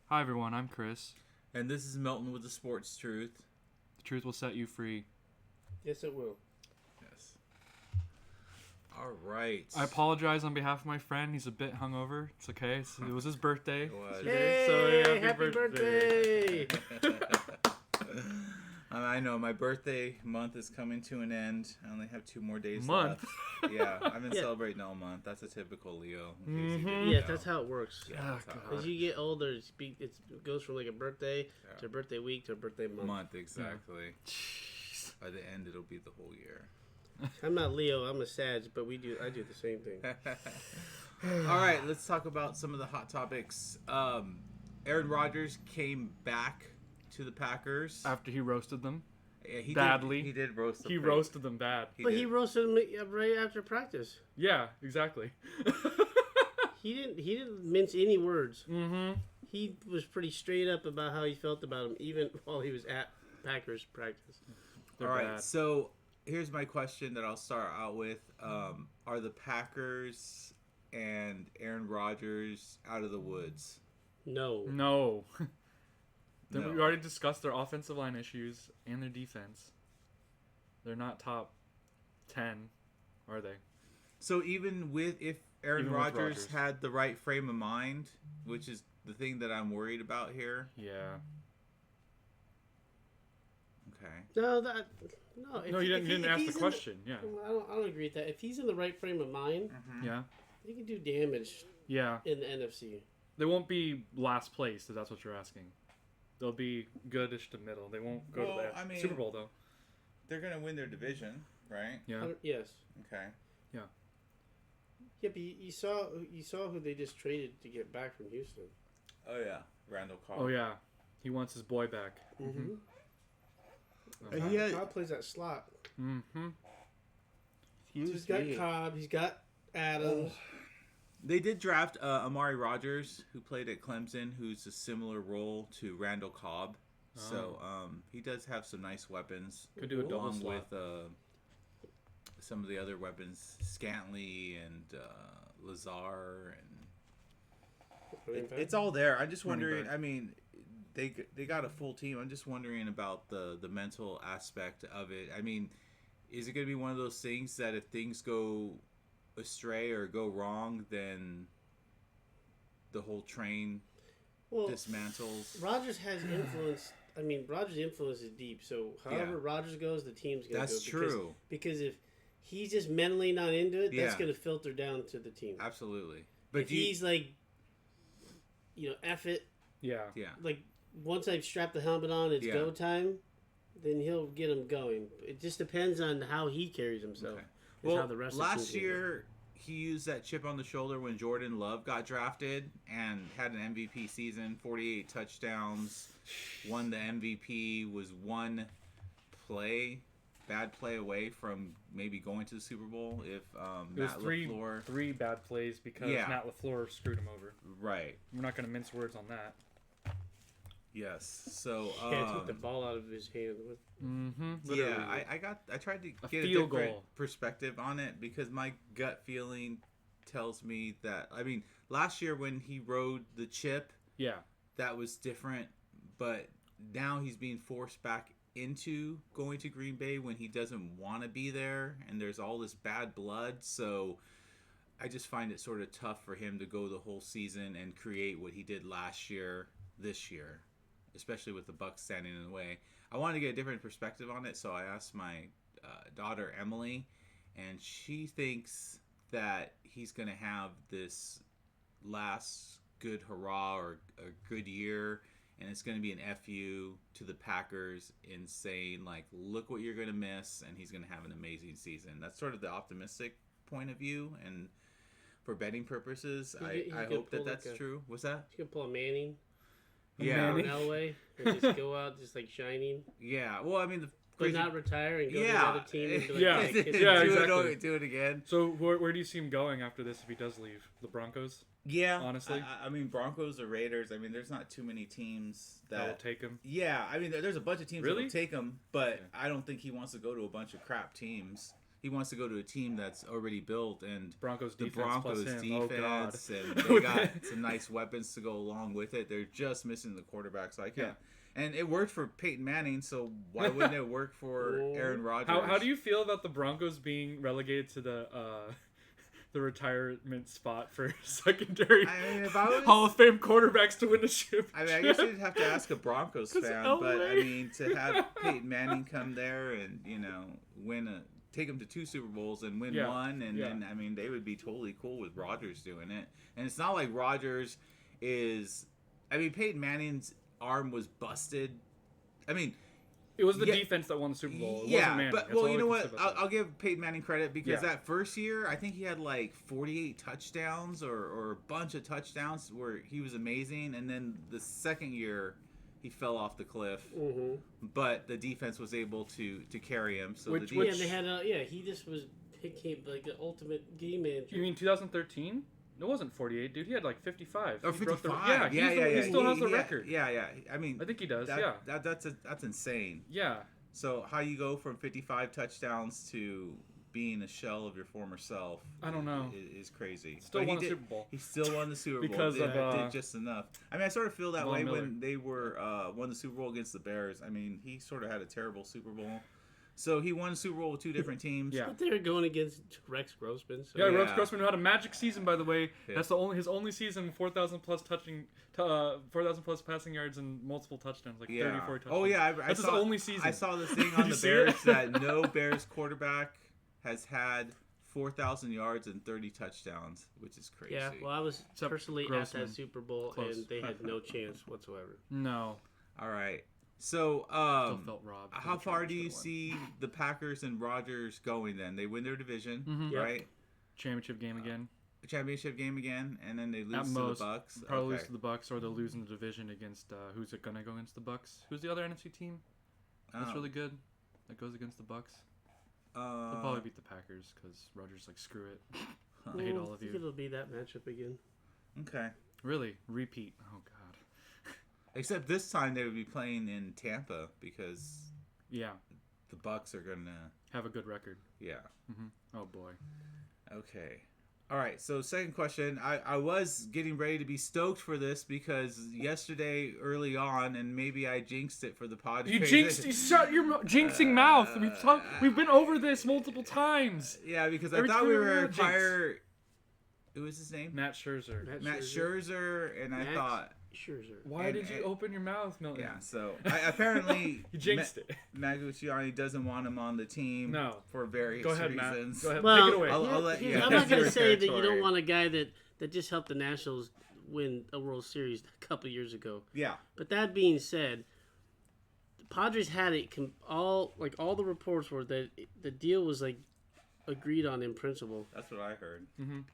Hi everyone, I'm Chris. And this is Milton with the Sports Truth. The truth will set you free. Yes, it will. Yes. All right. I apologize on behalf of my friend. He's a bit hungover. It's okay. It was his birthday. It was. Hey, So, happy birthday! I know my birthday month is coming to an end. I only have 2 more days Month? left. Yeah, I've been Yeah. celebrating all month. That's a typical Leo. in case you Mhm. didn't Yeah, know. that's how it works. Yeah, Oh, that's how it God. As works. you get older, it goes from like a birthday Yeah. to a birthday week to a birthday month. Exactly. Jeez. By the end, it'll be the whole year. I'm not Leo, I'm a Sag, but I do the same thing. All right, let's talk about some of the hot topics. Aaron Rodgers came back to the Packers. After he roasted them. Yeah, he badly. He did roast them. He roasted them bad. But he roasted him right after practice. Yeah, exactly. He didn't mince any words. Mm-hmm. He was pretty straight up about how he felt about him, even while he was at Packers practice. They're All right, bad. so here's my question that I'll start out with. Are the Packers and Aaron Rodgers out of the woods? No. No. Then No. we already discussed their offensive line issues and their defense. They're not top 10, are they? So even if Aaron Even with Rodgers Rodgers. had the right frame of mind, which is the thing that I'm worried about here. Yeah. Okay. No, No, if you didn't if ask he's the in the- question. Yeah. I don't agree with that. If he's in the right frame of mind, Yeah. he can do damage Yeah. in the NFC. They won't be last place, if that's what you're asking. They'll be goodish to middle. They won't go Well, to the I mean- Super Bowl, though. They're gonna win their division, right? Yeah. Yes. Okay. Yeah, but you saw who they just traded to get back from Houston. Oh yeah, Randall Cobb. Oh, yeah. He wants his boy back. Mm-hmm. And he had- Cobb plays that slot. Mm-hmm. He's got Cobb. He's got Adams. They did draft Amari Rodgers, who played at Clemson, who's a similar role to Randall Cobb. So he does have some nice weapons. Could do a double along slot. with some of the other weapons, Scantley and Lazar, and it's all there. I'm just Running wondering. back. I mean, they got a full team. I'm just wondering about the mental aspect of it. I mean, is it going to be one of those things that if things go astray or go wrong, then the whole train Well, dismantles? Rodgers has influence. I mean, Rodgers' influence is deep. So however Yeah. Rodgers goes, the team's going to go. That's true. Because if he's just mentally not into it, that's Yeah. going to filter down to the team. Absolutely. But If he's like, F it. Yeah. yeah. Like once I've strapped the helmet on, it's Yeah. go time. Then he'll get him going. It just depends on how he carries himself. Okay. Is Well, how the rest of the last team's year he used that chip on the shoulder when Jordan Love got drafted and had an MVP season, 48 touchdowns, won the MVP, was one bad play away from maybe going to the Super Bowl if It was Matt three LaFleur. bad plays because Yeah. Matt LaFleur screwed him over. Right. We're not going to mince words on that. Yes. So Can't take the ball out of his hand. Mm-hmm. yeah, I tried to A get a field different goal. perspective on it because my gut feeling tells me that last year when he rode the chip, Yeah. that was different, but now he's being forced back into going to Green Bay when he doesn't want to be there, and there's all this bad blood. So I just find it sort of tough for him to go the whole season and create what he did last year this year, especially with the Bucs standing in the way. I wanted to get a different perspective on it, so I asked my daughter Emily, and she thinks that he's going to have this last good hurrah or a good year, and it's going to be an FU to the Packers in saying, like, look what you're going to miss, and he's going to have an amazing season. That's sort of the optimistic point of view, and for betting purposes, He I could hope that pull that's like a- true. What's that? You can pull a Manning. Yeah. Or an Elway. And just go out just like shining. Yeah. Well, I mean, the But crazy... not retire and go to Yeah. another team and be like, Yeah. "Hey, kiss Yeah, me." exactly. Do it again. So where do you see him going after this if he does leave? The Broncos? Yeah. Honestly. I mean, Broncos or Raiders. I mean, there's not too many teams That will that... take him? Yeah, I mean, there's a bunch of teams that Really? will take him, but Yeah. I don't think he wants to go to a bunch of crap teams. he wants to go to a team that's already built, and Broncos the defense Broncos plus him. Oh, God. defense, and they got some nice weapons to go along with it. They're just missing the quarterback, so I can't. And it worked for Peyton Manning, so why wouldn't it work for Aaron Rodgers? How do you feel about the Broncos being relegated to the retirement spot for secondary if I was, Hall of Fame quarterbacks to win a Super I guess you'd have to ask a Broncos fan, LA. but I mean, to have Peyton Manning come there and take him to 2 Super Bowls and win one, and then I mean, they would be totally cool with Rodgers doing it. And it's not like Rodgers is. I mean, Peyton Manning's arm was busted. I mean, it was the defense that won the Super Bowl. It wasn't Manning. But you know what? I'll give Peyton Manning credit because that first year, I think he had like 48 touchdowns or a bunch of touchdowns where he was amazing. And then the second year, he fell off the cliff. Mm-hmm. But the defense was able to carry him. So they had he just became like the ultimate game manager. You mean 2013? It wasn't 48, dude. He had like 55. Oh, 55. He still has the record. Yeah. I mean, I think he does. That's insane. Yeah. So how you go from 55 touchdowns to being a shell of your former self? I don't know. Is crazy. Still won the Super Bowl. He still won the Super Bowl because did just enough. I mean, I sort of feel that way Miller. when they were won the Super Bowl against the Bears. I mean, he sort of had a terrible Super Bowl. So he won the Super Bowl with 2 different teams. Yeah, but they were going against Rex Grossman. So. Rex Grossman had a magic season, by the way. Yeah. That's his only season, 4,000 plus passing yards and multiple touchdowns, like 30, 40 touchdowns. Oh yeah, that's his only season. I saw this thing on the Bears that no Bears quarterback has had 4,000 yards and 30 touchdowns, which is crazy. Yeah, well, I was personally Grossman. At that Super Bowl, and they had no chance whatsoever. No. All right. So, still felt robbed. how far do you see the Packers and Rodgers going then? They win their division, right? Championship game again. Championship game again, and then they lose to the Bucks. Probably lose to the Bucks, or they'll lose in the division against who's it gonna go against the Bucks? Who's the other NFC team that's really good that goes against the Bucks? They'll probably beat the Packers because Rodgers like screw it. I hate all of you. I think it'll be that matchup again. Okay. Really? Repeat? Oh God. Except this time they would be playing in Tampa because the Bucks are gonna have a good record. Yeah. Oh boy. Okay. All right. So second question, I was getting ready to be stoked for this because yesterday early on, and maybe I jinxed it for the podcast. You shut your jinxing mouth. We've been over this multiple times. Yeah, because I thought we were going to acquire. What was his name? Matt Scherzer. Matt Scherzer, and I thought. Scherzer. Why did you open your mouth, Milton? Yeah, so apparently you jinxed it. Matt Guccione doesn't want him on the team for various reasons. Matt. Go ahead, well, take it away. I'm not going to say that you don't want a guy that just helped the Nationals win a World Series a couple years ago. Yeah. But that being said, the Padres had it all the reports were that the deal was like agreed on in principle. That's what I heard.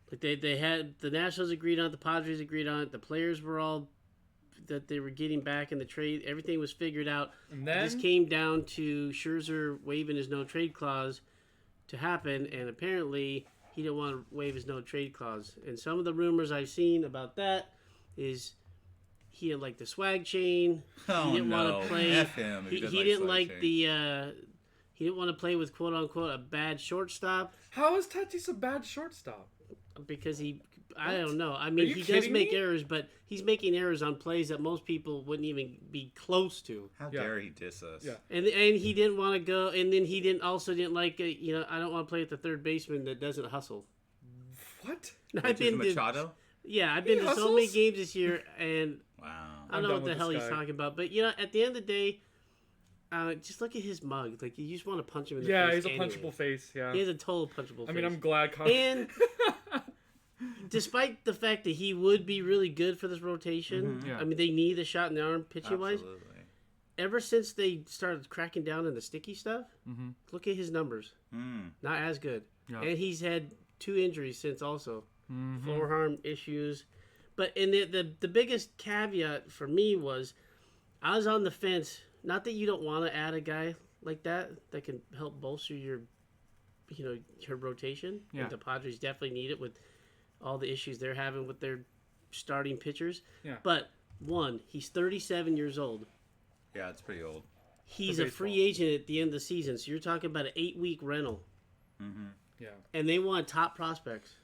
Like they had the Nationals agreed on it, the Padres agreed on it, the players were all that they were getting back in the trade. Everything was figured out. And then this came down to Scherzer waiving his no trade clause to happen, and apparently he didn't want to waive his no trade clause. And some of the rumors I've seen about that is he didn't like the swag chain. Oh, he didn't want to play. F him. He didn't like the. He didn't want to play with quote unquote a bad shortstop. How is Tatis a bad shortstop? Because I don't know. I mean, he does make errors, but he's making errors on plays that most people wouldn't even be close to. How dare he diss us? Yeah. And he didn't want to go, and then he didn't like, I don't want to play with the third baseman that doesn't hustle. What? I've been Machado? I've been to so many games this year, and wow. I don't know what the hell he's talking about. But, at the end of the day, just look at his mug. Like, you just want to punch him in the face. Yeah, he's a punchable face. Yeah. He has a total punchable face. I mean, I'm glad. And despite the fact that he would be really good for this rotation, I mean, they need a shot in the arm pitching-wise. Ever since they started cracking down on the sticky stuff, look at his numbers. Not as good. Yeah. And he's had 2 injuries since also. Forearm issues. But the biggest caveat for me was I was on the fence. Not that you don't want to add a guy like that can help bolster your rotation. Yeah. And the Padres definitely need it with all the issues they're having with their starting pitchers. Yeah. But he's 37 years old. Yeah, it's pretty old. He's a free agent at the end of the season, so you're talking about an 8-week rental. Mm-hmm. Yeah. And they want top prospects.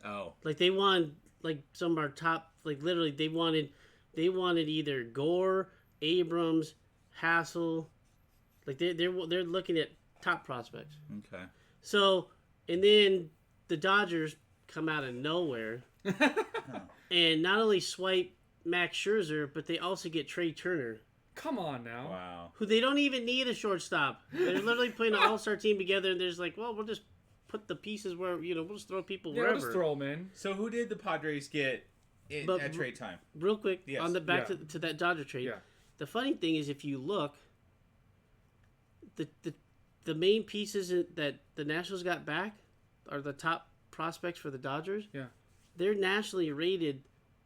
Oh. Like they want like some of our top, like literally they wanted either Gore, Abrams, Hassel. Like they're looking at top prospects. Okay. So, and then the Dodgers come out of nowhere and not only swipe Max Scherzer, but they also get Trey Turner. Come on now. Wow. Who they don't even need a shortstop. They're literally putting an all-star team together, and they're just like, well, we'll just put the pieces where, we'll just throw people wherever. We'll just throw them in. So who did the Padres get at trade time? Real quick, yes. on the back to that Dodger trade. Yeah. The funny thing is, if you look, the main pieces that the Nationals got back are the top prospects for the Dodgers. Yeah. They're nationally rated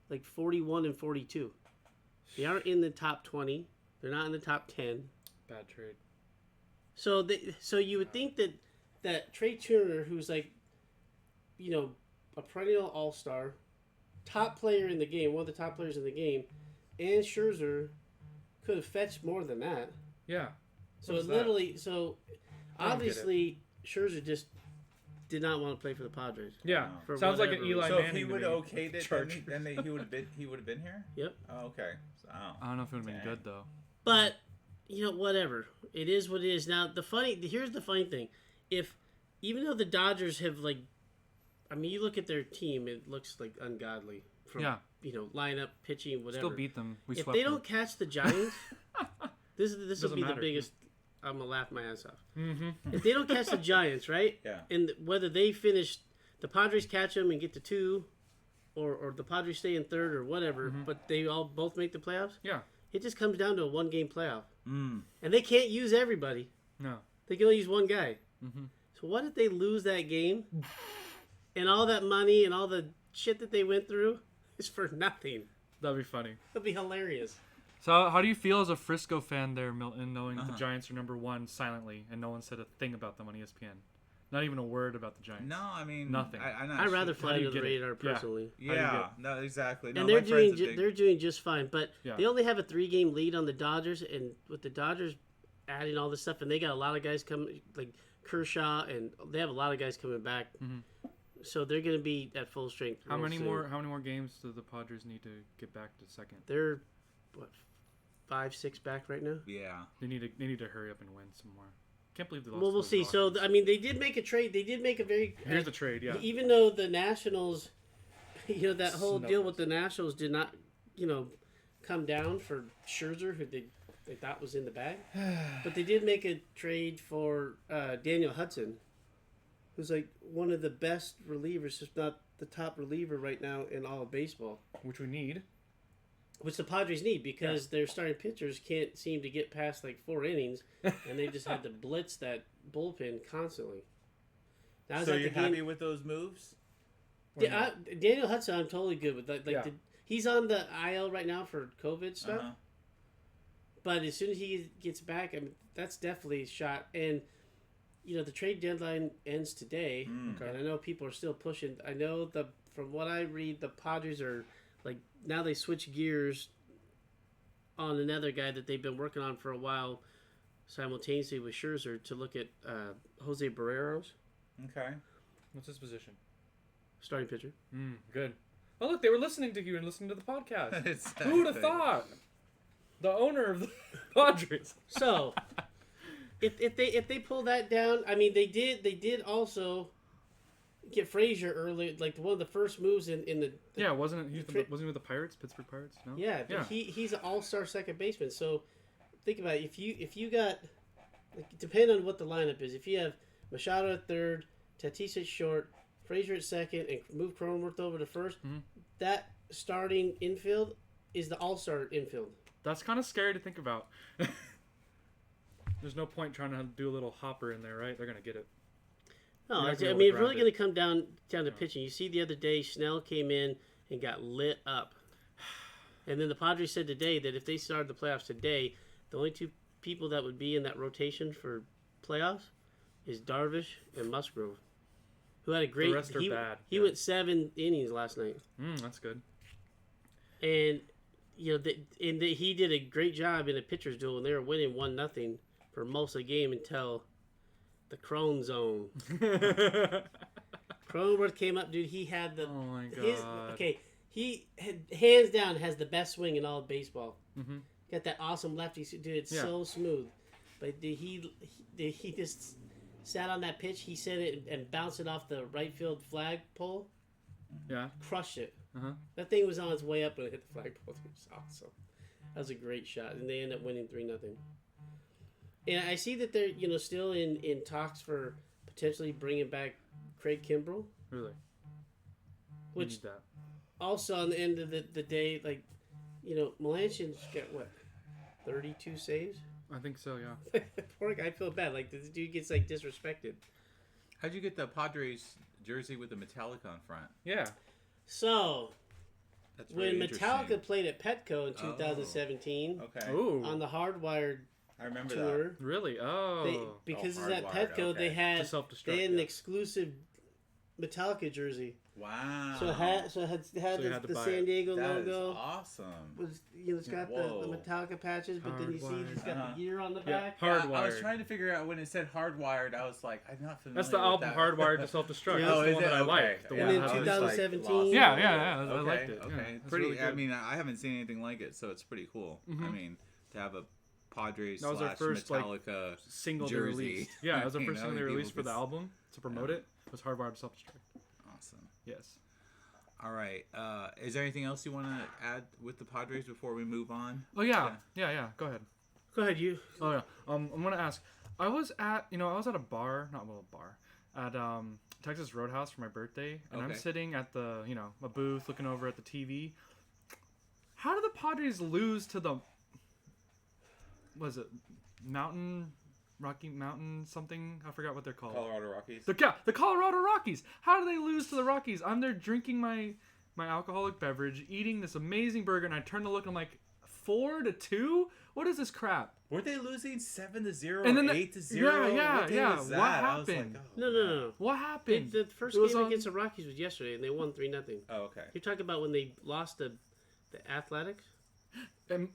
like 41 and 42. They aren't in the top 20. They're not in the top 10. Bad trade. So you would think that Trey Turner, who's like, a perennial all-star, top player in the game, one of the top players in the game, and Scherzer could have fetched more than that. Yeah. So it literally, obviously Scherzer just did not want to play for the Padres. Yeah. For Sounds like an whatever Eli So Manning. if he would have okayed it, then he would have been here. Yep. Oh, okay. So, I don't know if it would have been good though. But whatever. It is what it is. Now here's the funny thing. Even though the Dodgers have you look at their team, it looks like ungodly from lineup, pitching, whatever. Still beat them. If they don't catch the Giants, this will be the biggest. I'm gonna laugh my ass off. Mm-hmm. If they don't catch the Giants, right? Yeah. And whether they finish, the Padres catch them and get to 2, or the Padres stay in 3rd or whatever, but they both make the playoffs. Yeah. It just comes down to a 1-game playoff, and they can't use everybody. No. They can only use one guy. Mm-hmm. So what if they lose that game, and all that money and all the shit that they went through is for nothing? That'd be funny. That'd be hilarious. So how do you feel as a Frisco fan there, Milton, knowing the Giants are number 1 silently and no one said a thing about them on ESPN? Not even a word about the Giants. No, I mean nothing. I'd rather fly under the radar personally. Yeah, no, exactly. No, and they're doing just fine. But they only have a 3-game lead on the Dodgers, and with the Dodgers adding all this stuff, and they got a lot of guys coming, like Kershaw, and they have a lot of guys coming back. Mm-hmm. So they're going to be at full strength. How many more games do the Padres need to get back to second? They're 5-6 back right now. Yeah, they need to hurry up and win some more. Can't believe they lost. Well, we'll see. So I mean, they did make a trade. They did make a very. Here's the trade. Yeah. Even though the Nationals, that whole deal with the Nationals did not, come down for Scherzer, who they thought was in the bag, but they did make a trade for Daniel Hudson, who's like one of the best relievers, if not the top reliever right now in all of baseball. Which we need. Which the Padres need because their starting pitchers can't seem to get past 4 innings, and they just had to blitz that bullpen constantly. So you're happy with those moves? Daniel Hudson, I'm totally good with that. He's on the IL right now for COVID stuff, but as soon as he gets back, that's definitely a shot. And the trade deadline ends today, and I know people are still pushing. I know from what I read, the Padres are. Now they switch gears on another guy that they've been working on for a while simultaneously with Scherzer to look at Jose Barreros. Okay. What's his position? Starting pitcher. Good. Oh, look, they were listening to you and listening to the podcast. Who would have thought? The owner of the Padres. So, if they pull that down, they did also get Frazier early, one of the first moves in the wasn't he with the Pirates, Pittsburgh Pirates? No. Yeah. He's an all-star second baseman. So think about it. If you got depending on what the lineup is, if you have Machado at third, Tatis at short, Frazier at second, and move Cronenworth over to first, that starting infield is the all-star infield. That's kind of scary to think about. There's no point trying to do a little hopper in there, right? They're gonna get it. No, it's really going to come down to pitching. You see the other day, Snell came in and got lit up. And then the Padres said today that if they started the playoffs today, the only 2 people that would be in that rotation for playoffs is Darvish and Musgrove, who had a great... The rest are bad. He went 7 innings last night. That's good. And, he did a great job in a pitcher's duel, and they were winning 1-0 for most of the game until... The Crone Zone. Cronenworth came up, dude. He had the. Oh my god. He hands down has the best swing in all of baseball. Mm-hmm. Got that awesome lefty, dude. It's so smooth. But he just sat on that pitch. He sent it and bounced it off the right field flagpole. Yeah. Crushed it. Uh-huh. That thing was on its way up when it hit the flagpole. It was awesome. That was a great shot, and they ended up winning 3-0. And I see that they're still in talks for potentially bringing back Craig Kimbrell. Really? Which need that. Also on the end of the day, like, Melanchon's got what, 32 saves? I think so, yeah. Poor guy, I feel bad. Like, this dude gets like disrespected. How'd you get the Padres jersey with the Metallica on front? Yeah. So, That's when Metallica interesting. played at Petco in 2017, Okay. Ooh. on the Hardwired I remember tour, that. Really? Oh. because it's Hardwired, at Petco, okay. they had To self-destruct, an yeah. exclusive Metallica jersey. Wow. So it had So you had to the buy San it. Diego That is logo. awesome. Was it's got the Whoa. Metallica patches, but then you see Hardwired. it's got the year on the Yeah. back. Hardwired. I was trying to figure out when it said hardwired. I was like, I'm not familiar. That's the with album that. Hardwired to Self-Destruct. Yeah. That's Oh, the is one it? that I Okay. liked. The Yeah. one And that then had- 2017. Yeah, I Okay, liked it. Okay, Yeah, it's pretty. really I good. mean, I haven't seen anything like it, so it's pretty cool. Mhm. I mean, to have a Padres That was our slash first, like, Metallica single they jersey. released. Yeah, it was the You first know, thing they people released for could the s- album to promote Yeah. it. Was Hardwired to Self-Destruct. Awesome. Yes. All right. Is there anything else you want to add with the Padres before we move on? Oh yeah. Go ahead. Go ahead, you. Oh yeah. I'm gonna ask. I was at a bar, at Texas Roadhouse for my birthday, and I'm Okay. sitting at the a booth looking over at the TV. How did the Padres lose to the? Was it Rocky Mountain something? I forgot what they're called. Colorado Rockies. The Colorado Rockies. How do they lose to the Rockies? I'm there drinking my alcoholic beverage, eating this amazing burger, and I turn to look and I'm like, 4-2? What is this crap? Were they losing 7-0 And then or 8-0? yeah. What day was that? What I was happened? like, oh. No. What happened? The first It was game on- against the Rockies was yesterday, and they won 3-0. Oh, okay. You're talking about when they lost the Athletics?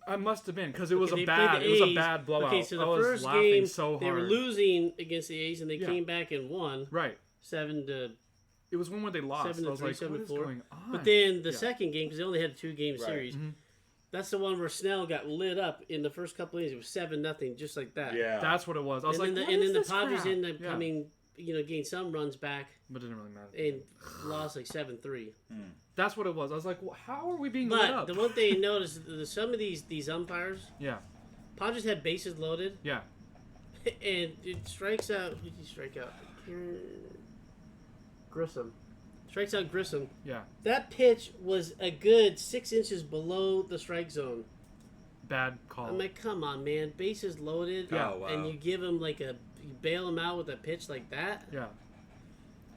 I must have been because it was Okay, a they played bad. the It was a A's. bad blowout. Okay, so the I was first laughing game so hard. they were losing against the A's, and they Yeah. came back and won Right. 7-. It was one where they lost. 7-3, I was like, what is 7-4. going on? But then the Yeah. second game, because they only had a 2-game Right. series, Mhm. that's the one where Snell got lit up in the first couple of innings. It was 7-0, just like that. Yeah. That's what it was. I was And like, then what and is then the this Padres crap? ended up Yeah. coming, gained some runs back But it didn't really matter. and lost like 7-3. That's what it was. I was like, well, how are we being lit But up? the one thing you notice is some of these umpires, Yeah. Padres had bases loaded, Yeah. and it strikes out. Who did he strike out? Grissom. Strikes out Grissom. Yeah. That pitch was a good 6 inches below the strike zone. Bad call. I'm like, come on, man. Bases loaded. Yeah. Oh, wow. And you give him you bail him out with a pitch like that. Yeah.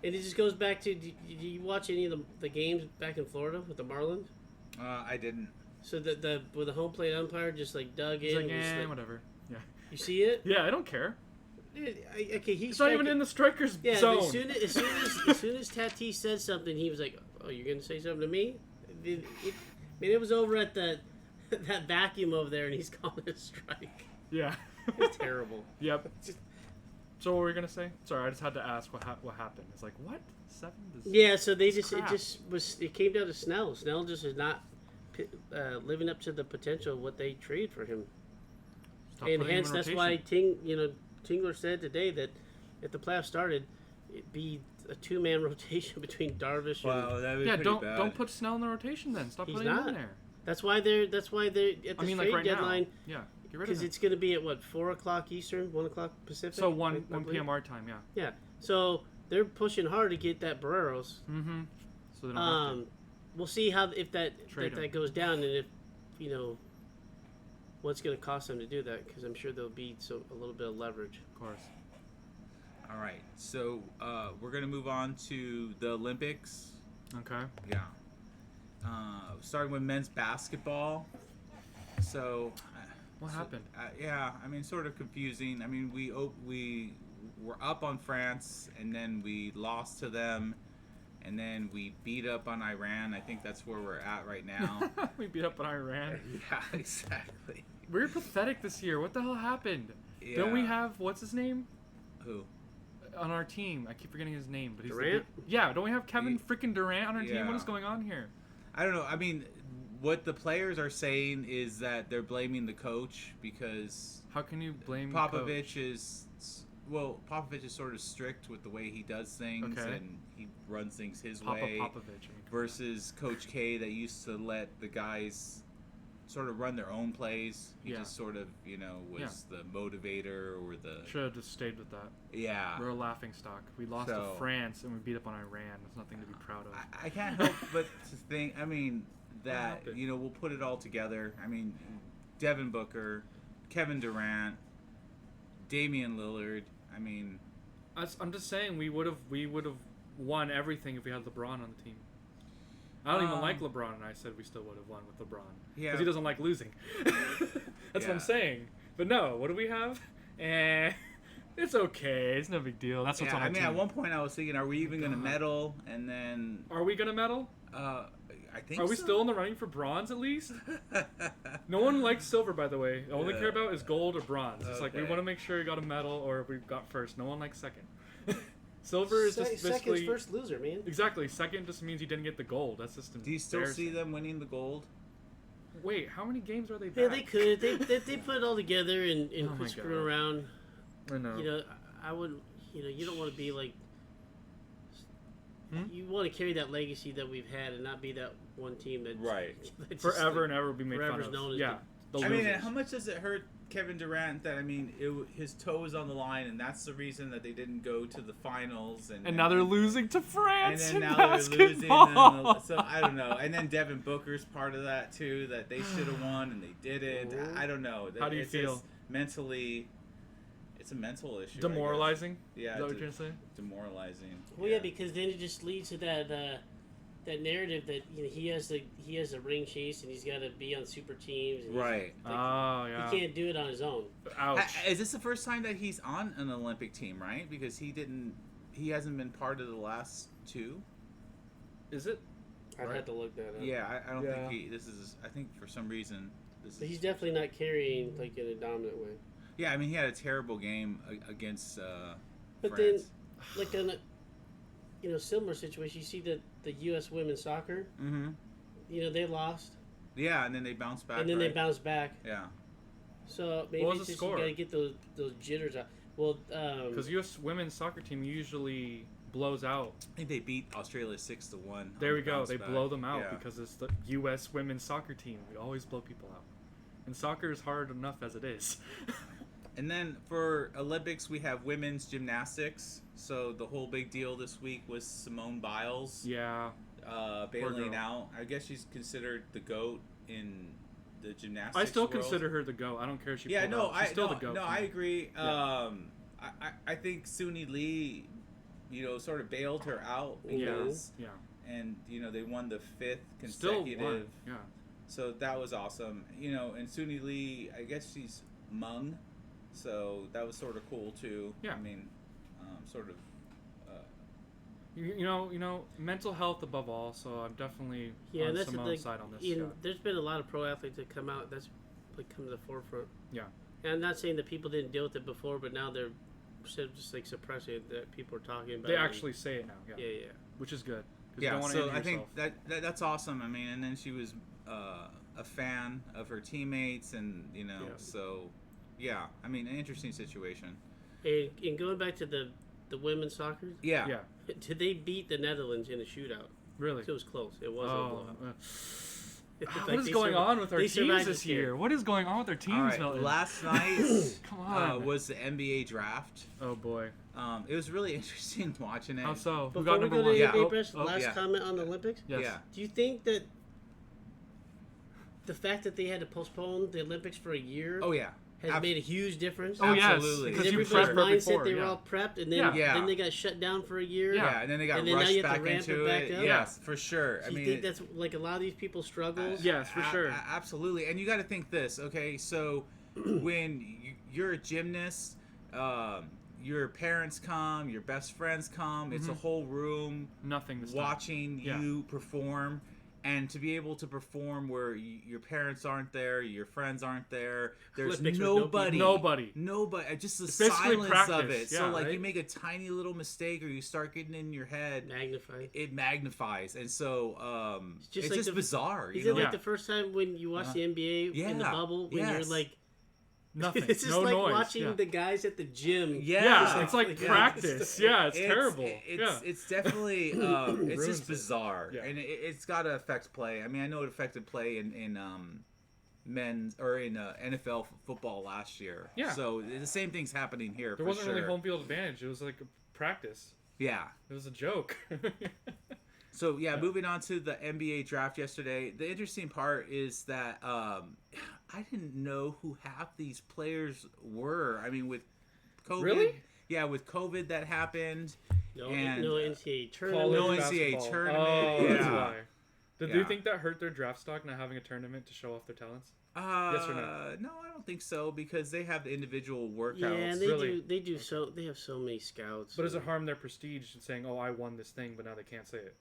And it just goes back to, do you watch any of the games back in Florida with the Marlins? I didn't. So with the home plate umpire just dug It's in. like, and just, whatever. Yeah. you see it? Yeah, I don't care. Dude, okay, he's It's not even in the striker's Yeah, zone. but as soon as Tatis said something, he was like, "Oh, you're gonna say something to me?" It was over at that vacuum over there, and he's calling it a strike. Yeah. It's terrible. Yep. So what were we gonna say? Sorry, I just had to ask what happened. It's like what 7? Yeah, so they just Crap. it came down to Snell. Snell just is not living up to the potential of what they traded for him, Stop and putting him hence in that's rotation. why Tingler said today that if the playoffs started, it'd be a 2-man rotation between Darvish and. Wow, that would be Yeah, pretty bad. don't put Snell in the rotation then. Stop He's putting him not. in there. That's why they're at the trade right deadline. now. Yeah, get rid of Because him. it's going to be at 4:00 Eastern, 1:00 Pacific. So I 1 believe. p.m. our time. Yeah. Yeah. So they're pushing hard to get that Barreros. Mm-hmm. So they don't have to. We'll see if that Trade him. goes down, and if what's going to cost them to do that, because I'm sure there'll be a little bit of leverage. Of course. All right. So we're going to move on to the Olympics. Okay. Yeah. Starting with men's basketball. So. What happened? Yeah, I mean, sort of confusing. I mean, we were up on France, and then we lost to them, and then we beat up on Iran. I think that's where we're at right now. We beat up on Iran. Yeah, exactly. We're pathetic this year. What the hell happened? Yeah. Don't we have what's his name? Who? on our team. I keep forgetting his name, but he's Durant? Don't we have Kevin freaking Durant on our team? What is going on here? I don't know. I mean, what the players are saying is that they're blaming the coach because how can you blame Popovich Popovich is sort of strict with the way he does things, and he runs things his way. Popovich versus Coach K that used to let the guys sort of run their own plays. He just sort of, was the motivator or the... Should have just stayed with that. Yeah. We're a laughing stock. We lost to France and we beat up on Iran. That's nothing to be proud of. I can't help but to think, that, we'll put it all together. Devin Booker, Kevin Durant, Damian Lillard. I'm just saying we would have won everything if we had LeBron on the team. I don't even like LeBron, and I said we still would have won with LeBron. Yeah. Because he doesn't like losing. That's what I'm saying. But no, what do we have? It's okay. It's no big deal. That's what's on our team. At one point I was thinking, are we even going to medal? And then... Are we going to medal? I think Are we still in the running for bronze at least? No one likes silver, by the way. All we care about is gold or bronze. It's like we want to make sure we got a medal or we got first. No one likes second. Silver is just basically... Second's first loser, man. Exactly. Second just means you didn't get the gold. That's just Do you still see them winning the gold? Wait, how many games are they back? Yeah, they could. They put it all together and quit screwing around. I know. I would... you don't want to be like... You want to carry that legacy that we've had and not be that one team that... Right. Forever and ever be made fun of. Known as how much does it hurt Kevin Durant that, his toe was on the line, and that's the reason that they didn't go to the finals. And now they're losing to France and then in now basketball. They're losing. So, I don't know. And then Devin Booker's part of that, too, that they should have won, and they didn't. I don't know. How do you feel? Mentally... It's a mental issue. Demoralizing? Yeah. Is that what you're saying? Demoralizing. Well, yeah, because then it just leads to that narrative that he has a ring chase and he's got to be on super teams. And right. He can't do it on his own. Ouch. Is this the first time that he's on an Olympic team, right? Because he hasn't been part of the last two. Is it? I'd have to look that up. Yeah, I don't think I think for some reason But he's definitely not carrying like in a dominant way. Yeah, he had a terrible game against but France. Then, like in a similar situation, you see the U.S. women's soccer. Mm-hmm. They lost. Yeah, and then they bounced back. And then they bounced back. Yeah. So maybe it's just you got to get those jitters out. Well, because U.S. women's soccer team usually blows out. I think they beat Australia 6-1. There we go. They blow them out because it's the U.S. women's soccer team. We always blow people out. And soccer is hard enough as it is. And then for Olympics, we have women's gymnastics. So the whole big deal this week was Simone Biles. Yeah. Bailing out. I guess she's considered the GOAT in the gymnastics I still world. consider her the GOAT. I don't care if she pulled out. She's still the GOAT. No, I agree. Yeah. I think Suni Lee, sort of bailed her out because, and they won the 5th consecutive. Still won. Yeah. So that was awesome. And Suni Lee, I guess she's Hmong. So that was sort of cool too. Yeah. Sort of. mental health above all. So I'm definitely on Simone's side on this. There's been a lot of pro athletes that come out that's come to the forefront. Yeah. And I'm not saying that people didn't deal with it before, but now they're just like suppressing it that people are talking about. They actually say it now. Yeah. Yeah. Which is good. Yeah. So I think that's awesome. And then she was a fan of her teammates, and so. Yeah, an interesting situation. And going back to the women's soccer. Yeah. Did they beat the Netherlands in a shootout? Really? It was close. It wasn't a blowout. What is going on with our teams this year? What is going on with our teams? All right, last night Come on. Was the NBA draft. Oh boy. It was really interesting watching it. How so? Before we go to the NBA last comment on the Olympics. Yes. Yeah. Do you think that the fact that they had to postpone the Olympics for a year? Oh yeah. Has made a huge difference. Oh, absolutely. Yes, because you prepped mindset, they were all prepped, and then they got shut down for a year. Yeah, and then they got rushed back into it. Yes, for sure. Do you think that's like a lot of these people's struggles? Yes, for sure. Absolutely. And you got to think this, okay? So when you're a gymnast, your parents come, your best friends come. It's a whole room nothing watching you perform. And to be able to perform where your parents aren't there, your friends aren't there, there's Nobody. Just the It's silence practice, of it. yeah, So like right? you make a tiny little mistake or you start getting in your head, it magnifies, and so it's like just bizarre. Is it like the first time when you watch the NBA in the bubble when you're like. Nothing. It's just no like noise. watching the guys at the gym. Yeah, it's like practice. It's terrible. It's definitely it's just bizarre, and it's got to affect play. I mean, I know it affected play in men's or in NFL football last year. Yeah. So the same thing's happening here. There wasn't really home field advantage. It was like a practice. Yeah. It was a joke. So moving on to the NBA draft yesterday. The interesting part is that I didn't know who half these players were. I mean, with COVID, really? Yeah, with COVID that happened. No NCAA tournament. No NCAA tournament. Oh, that's why. Did you think that hurt their draft stock not having a tournament to show off their talents? Yes or no? No, I don't think so because they have the individual workouts. Yeah, and they have so many scouts. But does it harm their prestige in saying, "Oh, I won this thing," but now they can't say it?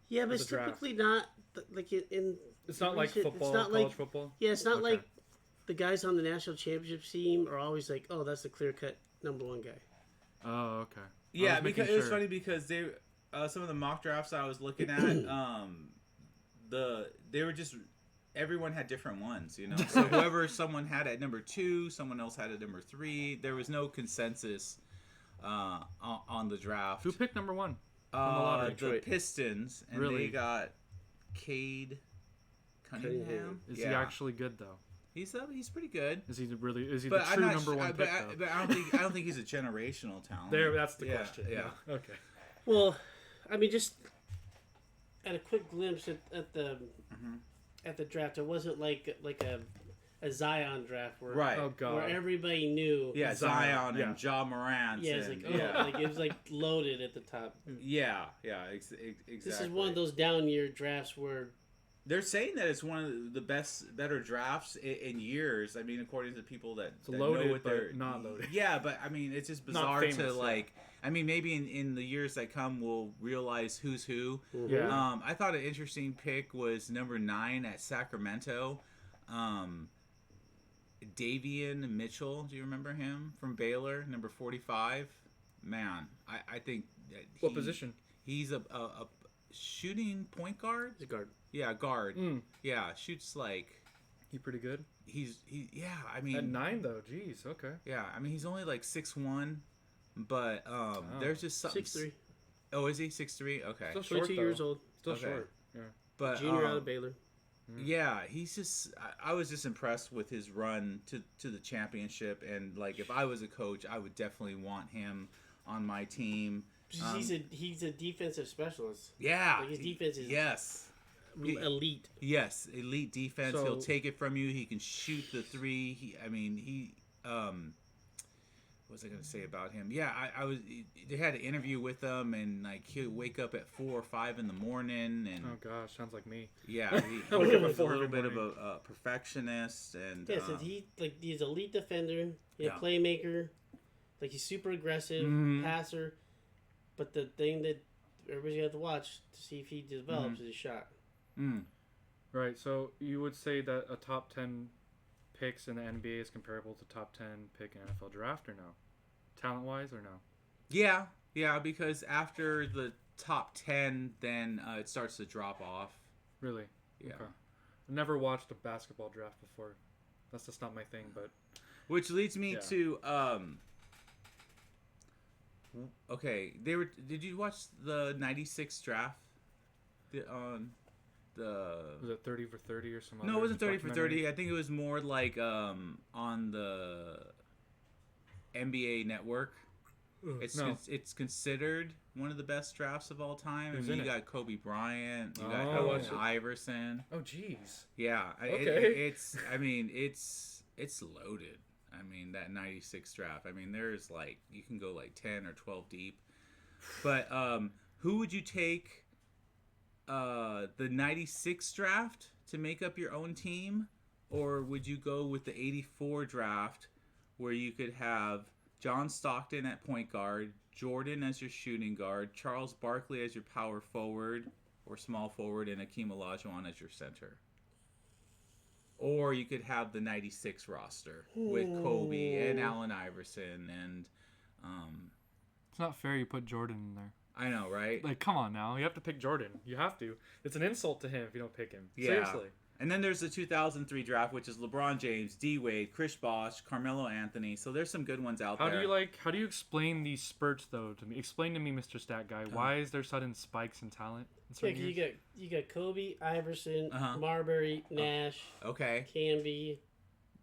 Yeah, but it's typically not like in. It's not like football, college football. Yeah, it's not like the guys on the national championship team are always like, "Oh, that's the clear-cut number one guy." Oh, okay. Yeah, because it was funny because they some of the mock drafts I was looking at, they were just everyone had different ones, you know. So whoever someone had at number 2, someone else had at number 3. There was no consensus on the draft. Who picked number 1? The Pistons, and they got Cade Cunningham. Is he actually good though? He's pretty good. Is he the true number 1 pick? But I don't think he's a generational talent. That's the question. Yeah. Okay. Well, I mean, just at a quick glimpse at the draft, it wasn't like a Zion draft where where everybody knew. Yeah, Zion and Ja Morant. Yeah, it's like it was like loaded at the top. Yeah, exactly. This is one of those down year drafts where they're saying that it's one of the better drafts in years. I mean, according to people that loaded, know what they're not loaded. Yeah, but I mean, it's just bizarre to like. I mean, maybe in the years that come, we'll realize who's who. Yeah. I thought an interesting pick was number 9 at Sacramento. Davion Mitchell, do you remember him from Baylor? Number 45. Man, I think that what position? He's a shooting point guard. He's a guard. Yeah, guard. Yeah, shoots like. He pretty good. Yeah. I mean, at 9 though. Jeez. Okay. Yeah, I mean he's only like 6'1", but there's just something. 6'3". Oh, is he 6'3"? Okay. Still short, 22 years old. Still short. Yeah. But junior out of Baylor. Yeah, he's just. I was just impressed with his run to the championship, and like if I was a coach, I would definitely want him on my team. He's a defensive specialist. Yeah, like his defense is elite. Yes, elite defense. He'll take it from you. He can shoot the 3. What was I going to say about him? Yeah, they had an interview with him, and like he'll wake up at 4 or 5 in the morning, and oh gosh, sounds like me. Yeah, he's a little bit of a perfectionist, and so he's an elite defender, he's a playmaker, like he's super aggressive passer, but the thing that everybody's got to watch to see if he develops is his shot. Right. So you would say that a top 10 picks in the NBA is comparable to top 10 pick in NFL draft, or no? Talent-wise, or no? Yeah, because after the top 10, then it starts to drop off. Really? Yeah. Okay. I've never watched a basketball draft before. That's just not my thing, but... Which leads me to... Okay, did you watch the 96 draft? Was it 30 for 30 or something? No, it wasn't 30 for 30. I think it was more like on the NBA Network. It's considered one of the best drafts of all time. I mean, you got Kobe Bryant, you got Allen Iverson. Oh, jeez. Yeah. Okay. It's loaded. I mean, that 96 draft. I mean, there's like, you can go like 10 or 12 deep. But who would you take the 96 draft to make up your own team? Or would you go with the 84 draft where you could have John Stockton at point guard, Jordan as your shooting guard, Charles Barkley as your power forward, or small forward and Akeem Olajuwon as your center. Or you could have the 96 roster with Kobe and Allen Iverson and... It's not fair you put Jordan in there. I know, right? Like, come on now. You have to pick Jordan. You have to. It's an insult to him if you don't pick him. Yeah. Seriously. And then there's the 2003 draft, which is LeBron James, D. Wade, Chris Bosh, Carmelo Anthony. So there's some good ones out there. How do you explain these spurts though to me? Explain to me, Mr. Stat Guy. Why is there sudden spikes in talent? You got Kobe, Iverson, Marbury, Nash. Okay. Canby.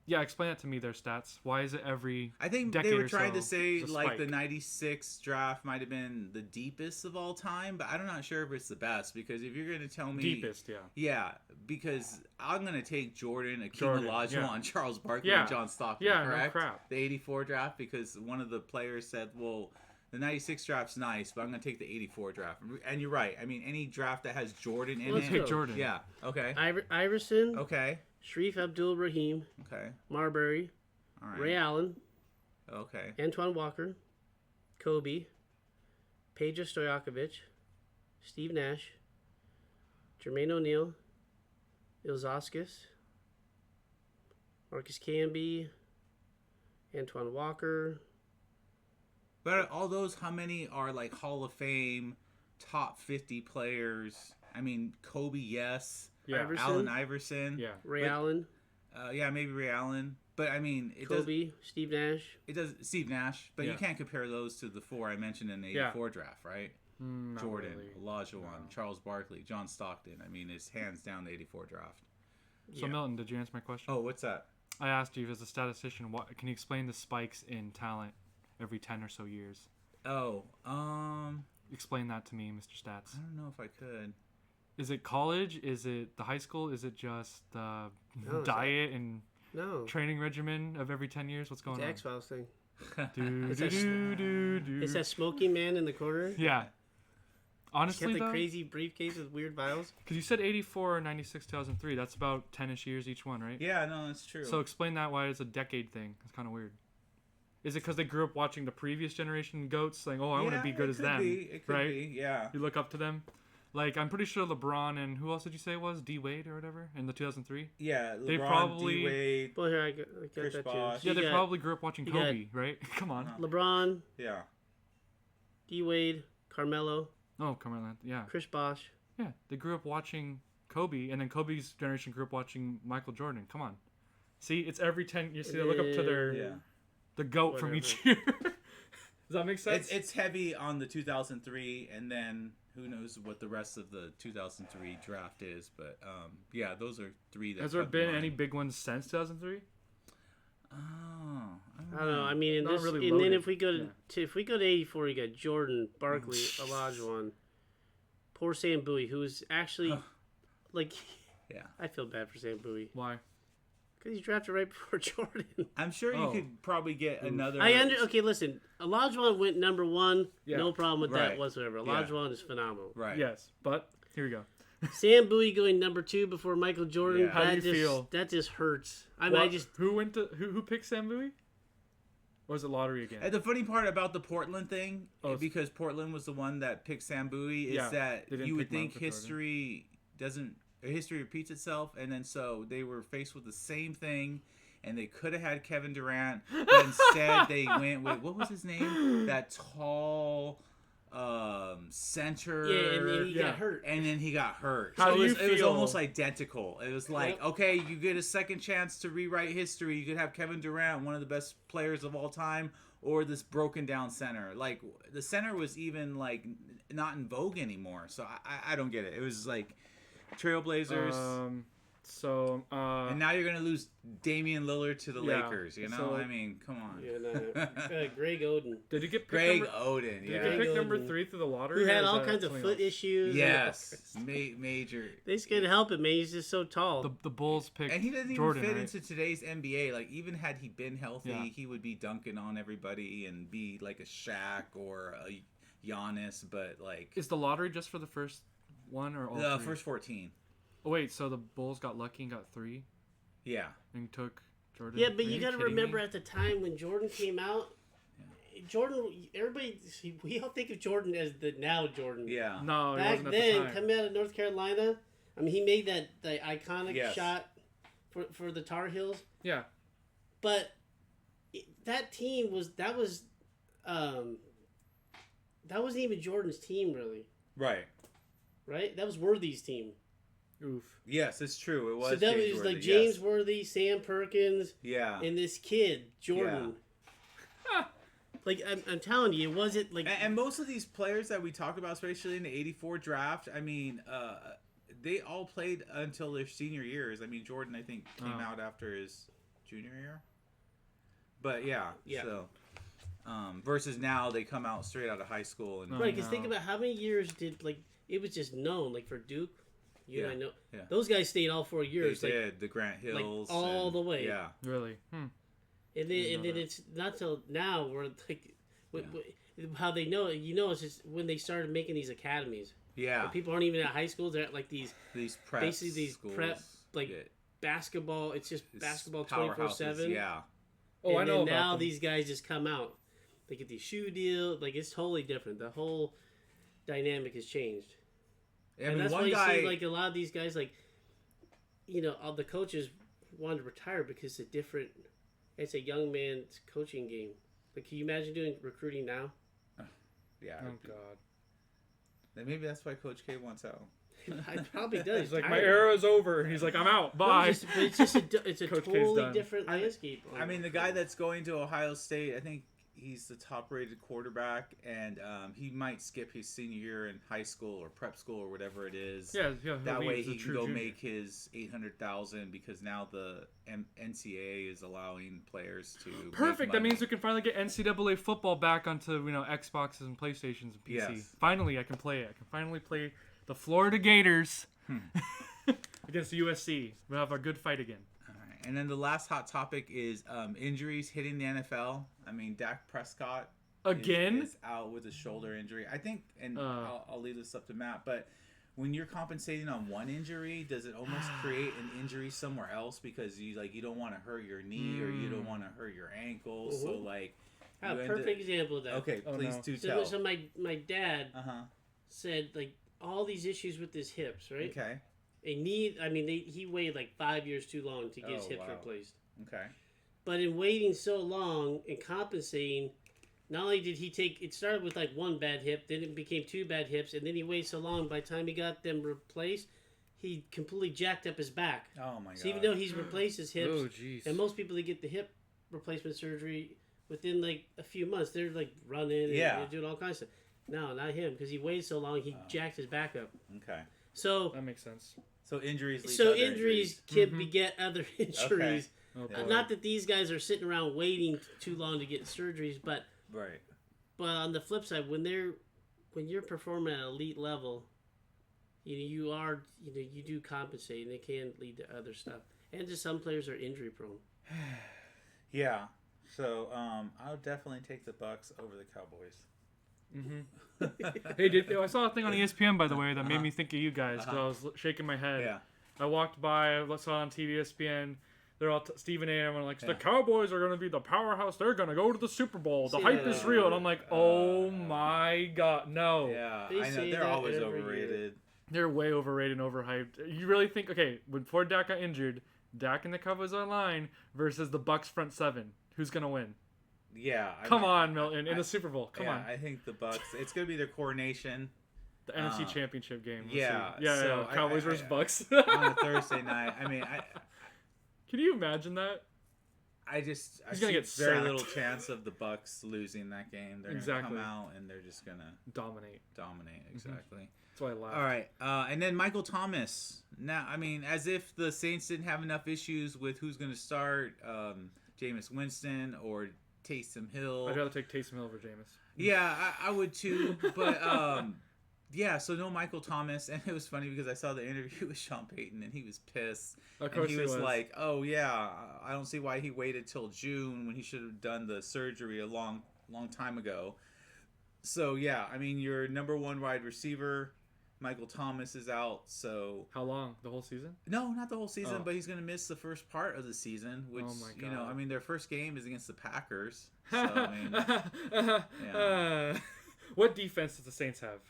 Yeah, explain that to me. Their stats. Why is it every? I think decade they were or trying so to say there's a like spike? the 96 draft might have been the deepest of all time, but I'm not sure if it's the best because if you're going to tell me Deepest, yeah. Yeah, because I'm going to take Jordan, Akeem Olajuwon, Charles Barkley, and John Stockton, correct? No crap. The 84 draft because one of the players said, well, the 96 draft's nice, but I'm going to take the 84 draft. And you're right. I mean, any draft that has Jordan in Let's it. pick Jordan. Yeah, okay. Iverson. Okay. Sharif Abdul-Rahim. Okay. Marbury. All right. Ray Allen. Okay. Antoine Walker. Kobe. Peja Stojakovic. Steve Nash. Jermaine O'Neal. Ilzauskas. Marcus Camby. Antoine Walker. But all those, how many are like Hall of Fame, top 50 players? I mean, Kobe, yes. Yeah. Allen Iverson. Yeah. Ray Allen. Yeah, maybe Ray Allen. But I mean, Kobe, Steve Nash. It does Steve Nash, but you can't compare those to the four I mentioned in the 84 draft, right? Jordan, really. Olajuwon, Charles Barkley, John Stockton. I mean, it's hands down the 84 draft. So Milton, did you answer my question? Oh, what's that? I asked you as a statistician, can you explain the spikes in talent every 10 or so years? Oh, explain that to me, Mr. Stats. I don't know if I could. Is it college? Is it the high school? Is it just diet and training regimen of every 10 years? What's going on? It's the X-Files thing. It's It's that smoking man in the corner. Yeah. Honestly, the crazy briefcase with weird vials. Because you said 84 or 96, 2003. That's about 10-ish years each one, right? Yeah, no, that's true. So explain that why it's a decade thing. It's kind of weird. Is it because they grew up watching the previous generation GOATs saying, oh, I want to be good as them? It could be, yeah. You look up to them? Like, I'm pretty sure LeBron and who else did you say it was? D. Wade or whatever in the 2003? Yeah, LeBron, they probably, D. Wade, well, here, I got Chris that Bosh. too. Yeah, they probably grew up watching Kobe, right? Come on. LeBron. Yeah. D. Wade. Carmelo. Oh, Carmelo. Yeah. Chris Bosh. Yeah, they grew up watching Kobe, and then Kobe's generation grew up watching Michael Jordan. Come on. See, it's every 10 years. See, they look up to their the GOAT from each year. Does that make sense? It's heavy on the 2003, and then who knows what the rest of the 2003 draft is. But, yeah, those are three that Has there been any big ones since 2003? Oh, I don't know. I mean, Not really and then loaded. if we go to 84, you got Jordan, Barkley, Olajuwon, poor Sam Bowie, who was actually like, I feel bad for Sam Bowie. Why? Because he's drafted right before Jordan. I'm sure you could probably get another. Okay, listen. Olajuwon went number one. Yeah. No problem with that whatsoever. Olajuwon is phenomenal. Right. Yes, but here we go. Sam Bowie going number 2 before Michael Jordan. Yeah. How do you feel? That just hurts. Who picked Sam Bowie? Or was it lottery again? And the funny part about the Portland thing, because Portland was the one that picked Sam Bowie, is that you would think history repeats itself, and then so they were faced with the same thing, and they could have had Kevin Durant, but instead they went with, what was his name? That tall center. Yeah, and then he got hurt. And then he got hurt. How do you It was feel? almost identical. It was like, okay, you get a second chance to rewrite history. You could have Kevin Durant, one of the best players of all time, or this broken down center. Like, the center was even, like, not in vogue anymore. So I don't get it. It was like Trailblazers. And now you're going to lose Damian Lillard to the Lakers, you know? So, I mean, come on. Yeah, Greg Oden. Did you get Greg Oden, Did you get picked number 3 through the lottery? Who had all kinds of foot issues. Yes. Major. They just couldn't help it, man. He's just so tall. The Bulls picked And he doesn't Jordan, even fit right? into today's NBA. Like, even had he been healthy, he would be dunking on everybody and be like a Shaq or a Giannis, but like... Is the lottery just for the first one or all the three? first 14. Oh, wait, so the Bulls got lucky and got 3? Yeah. And took Jordan? Yeah, but Are you got to kidding remember me? at the time when Jordan came out, Jordan. Everybody, we all think of Jordan as the now Jordan. Yeah. No, back it wasn't at then, the time. coming out of North Carolina, I mean, he made the iconic shot for the Tar Heels. Yeah. But that team that wasn't even Jordan's team, really. Right. Right? That was Worthy's team. Oof. Yes, it's true. It was. So that James was Worthy, like James Worthy, Sam Perkins, and this kid Jordan. Yeah. Like I'm telling you, it wasn't like. And most of these players that we talk about, especially in the '84 draft, I mean, they all played until their senior years. I mean, Jordan, I think, came out after his junior year. But yeah. So, versus now, they come out straight out of high school and right. Because think about how many years did it was just known like for Duke. You and I know those guys stayed all 4 years. They did the Grant Hills all the way. Yeah, really. And then it's not till now where like how they know it. You know, it's just when they started making these academies. Yeah, people aren't even at high school; they're at like these prep basically these schools. Prep basketball. It's just basketball 24/7. Yeah. Oh, I know. And now them. these guys just come out. They get these shoe deal. Like it's totally different. The whole dynamic has changed. And that's why you see like a lot of these guys, like, you know, all the coaches wanted to retire because it's a young man's coaching game. Like, can you imagine doing recruiting now? Yeah. Oh God. Then maybe that's why Coach K wants out. It probably does. He's like, my era is over. He's like, I'm out. Bye. It's just a totally different landscape. I mean, the guy that's going to Ohio State, I think he's the top-rated quarterback, and he might skip his senior year in high school or prep school or whatever it is. Yeah. That way he can go make his $800,000 because now the NCAA is allowing players to. Perfect. That means we can finally get NCAA football back onto Xboxes and PlayStations and PC. Yes. Finally, I can play it. I can finally play the Florida Gators against USC. We'll have a good fight again. And then the last hot topic is injuries hitting the NFL. I mean, Dak Prescott is out with a shoulder injury. I think, and I'll leave this up to Matt, but when you're compensating on one injury, does it almost create an injury somewhere else because you don't want to hurt your knee or you don't want to hurt your ankle? Mm-hmm. So like, a perfect example of that. Okay, please do tell. So my dad said like all these issues with his hips, right? Okay. He waited like 5 years too long to get his hips replaced. Okay. But in waiting so long and compensating, not only did he it started with like one bad hip, then it became two bad hips, and then he waited so long, by the time he got them replaced, he completely jacked up his back. Oh my God. So even though he's replaced his hips, and most people that get the hip replacement surgery within like a few months, they're like running and they're doing all kinds of stuff. No, not him, because he waited so long, he jacked his back up. Okay. So that makes sense. So injuries lead to other injuries can beget other injuries. Okay. Not that these guys are sitting around waiting too long to get surgeries, but on the flip side, when you're performing at an elite level, you do compensate, and it can lead to other stuff. And just some players are injury prone. Yeah. So I would definitely take the Bucks over the Cowboys. Mm-hmm. Hey, I saw a thing on ESPN, by the way, that made me think of you guys because I was shaking my head. Yeah. I walked by, I saw on TV ESPN. They're all Stephen A. and I'm like, the Cowboys are going to be the powerhouse. They're going to go to the Super Bowl. The hype is real. And I'm like, oh my God, no. Yeah, I know. They're always overrated. They're way overrated and overhyped. You really think, before Dak got injured, Dak and the Cowboys online versus the Bucks front seven. Who's going to win? Yeah. Come on, Milton, in the Super Bowl. Come on. I think the Bucks. It's going to be their coronation. The NFC Championship game. Yeah. So Cowboys versus Bucks. On a Thursday night. I mean, can you imagine that? I see get very sacked. little chance of the Bucks losing that game. They're going to come out and they're just going to dominate. Exactly. Mm-hmm. That's why I laughed. All right. And then Michael Thomas. Now, I mean, as if the Saints didn't have enough issues with who's going to start, Jameis Winston or Taysom Hill. I'd rather take Taysom Hill over Jameis. Yeah, I would too. But yeah, so no Michael Thomas, and it was funny because I saw the interview with Sean Payton, and he was pissed. Of course he was like, "Oh yeah, I don't see why he waited till June when he should have done the surgery a long time ago." So yeah, I mean, your number one wide receiver Michael Thomas is out. So how long? The whole season? No, not the whole season, but he's going to miss the first part of the season. Which their first game is against the Packers. So what defense does the Saints have?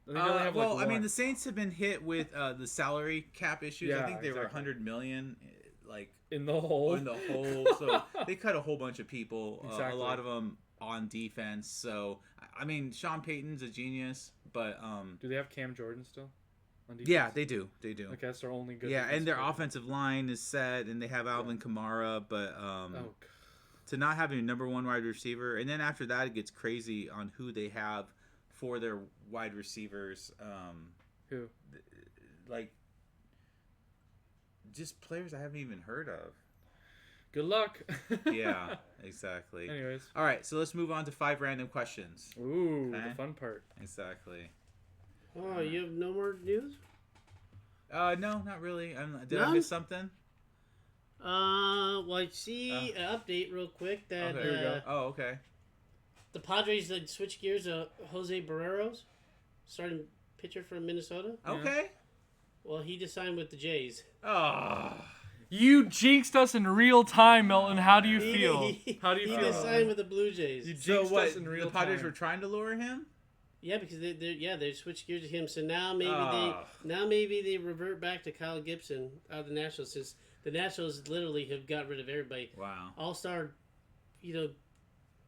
The Saints have been hit with the salary cap issues. Yeah, I think they were $100 million, in the hole. So they cut a whole bunch of people. Exactly. A lot of them on defense. So I mean, Sean Payton's a genius, but do they have Cam Jordan still on defense? Yeah, they do. I guess they're only good. Yeah, and their offensive line is set, and they have Alvin Kamara, but to not have a number one wide receiver, and then after that it gets crazy on who they have for their wide receivers. Who? Just players I haven't even heard of. Good luck. Yeah, exactly. Anyways. All right, so let's move on to 5 random questions. Ooh, the fun part. Exactly. Oh, you have no more news? No, not really. Did I miss something? Well, I see an update real quick that... There we go. Oh, okay. The Padres switch gears to Jose Barreros, starting pitcher from Minnesota. Okay. Yeah. Well, he just signed with the Jays. Oh. You jinxed us in real time, Milton. How do you feel? How do you feel? He just signed with the Blue Jays. You jinxed us in real time. The Padres were trying to lure him? Yeah, because they switched gears to him. So now maybe they revert back to Kyle Gibson out of the Nationals, since the Nationals literally have got rid of everybody. Wow. All-star,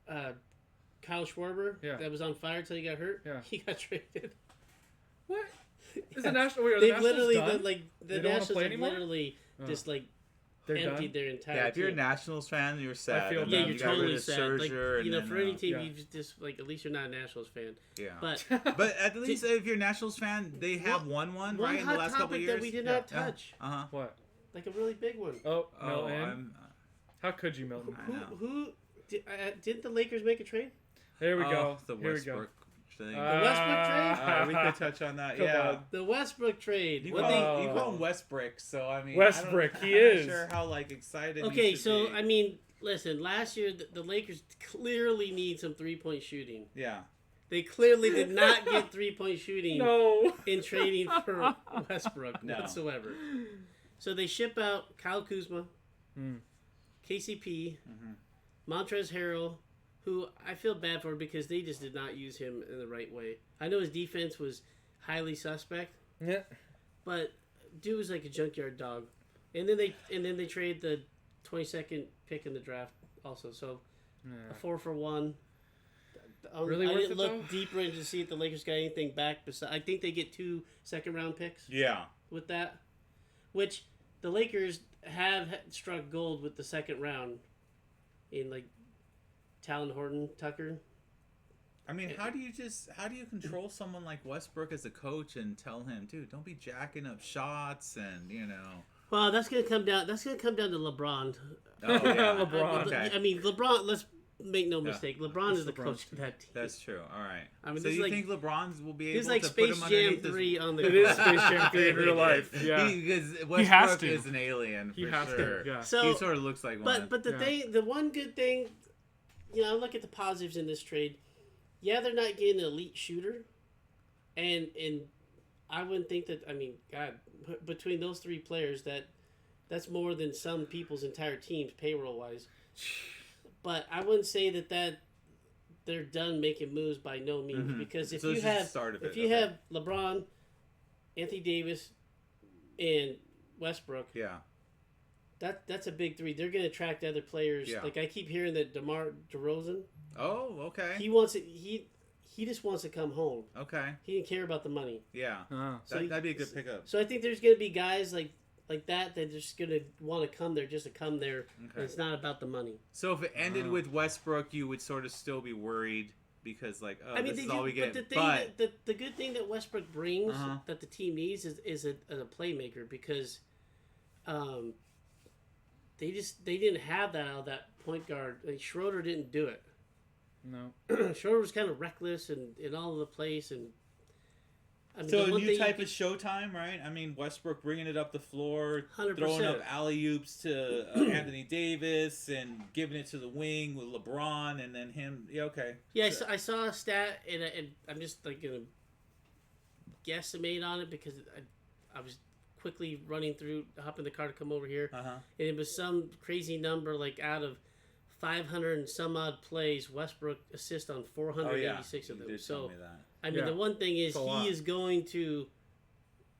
Kyle Schwarber, that was on fire until he got hurt. Yeah. He got traded. What? Is the National? Wait, are They've the Nationals literally done? The Nationals have literally just they're emptied done? their entire Yeah, if you're a team. Nationals fan, you're sad. I feel Yeah, bad. you're you got totally rid of sad. Scherzer For any team, yeah. you just at least you're not a Nationals fan. Yeah. But at least if you're a Nationals fan, they have won one, right, in the last couple of years. That we did not touch. What? Like a really big one. Oh, Milton. How could you, Milton? Who didn't the Lakers make a trade? There we go. The Westbrook thing. The Westbrook trade? We could touch on that. The Westbrook trade. You call him Westbrook, so I mean, Westbrook. I'm is. Not sure how excited. Okay, he should be. I mean, listen. Last year, the Lakers clearly need some 3-point shooting. Yeah. They clearly did not get 3-point shooting. in trading for Westbrook whatsoever. So they ship out Kyle Kuzma, KCP, Montrezl Harrell, who I feel bad for because they just did not use him in the right way. I know his defense was highly suspect. Yeah. But dude was like a junkyard dog. And then they trade the 22nd pick in the draft also. So a 4-for-1. Really I worth didn't it, look though? deeper into to see if the Lakers got anything back. I think they get 2 second-round picks. Yeah. With that, which the Lakers have struck gold with the second round in Talon Horton Tucker. I mean, how do you control someone like Westbrook as a coach and tell him, dude, don't be jacking up shots and Well, that's gonna come down. That's gonna come down to LeBron. Oh yeah, LeBron. Okay. I mean, LeBron. Let's make no mistake. LeBron is the coach of that team. That's true. All right. I mean, so you think LeBron will be able to Space put him underneath Jam 3 on the It is Space Jam 3 in real life. Yeah. Because He has Westbrook to. is an alien. He for has sure. to. Yeah. So, he sort of looks like one. But the one good thing, I look at the positives in this trade. Yeah, they're not getting an elite shooter, and I wouldn't think that. I mean, God, between those 3 players, that's more than some people's entire teams payroll wise. But I wouldn't say that they're done making moves by no means, because if you have LeBron, Anthony Davis, and Westbrook, that's a big 3. They're going to attract other players. Yeah. I keep hearing that DeMar DeRozan. Oh, okay. He wants it. He just wants to come home. Okay. He didn't care about the money. Yeah. So that'd be a good pickup. So I think there's going to be guys like that are just going to want to come there just to come there. Okay. And it's not about the money. So if it ended with Westbrook, you would sort of still be worried because this is all we get. But the good thing that Westbrook brings that the team needs is a playmaker, because they didn't have that out of that point guard. Schroeder didn't do it. No. Schroeder was kind of reckless and all over the place, and so a new type of Showtime, right? I mean, Westbrook bringing it up the floor, 100%. throwing up alley-oops to Anthony Davis and giving it to the wing with LeBron, and then him. Yeah, okay. Yeah, I saw a stat, and I'm just going to guesstimate on it because I was quickly hop in the car to come over here, and it was some crazy number like out of 500 and some odd plays, Westbrook assists on 486 of them. Did tell me that. I mean, the one thing is he is going to,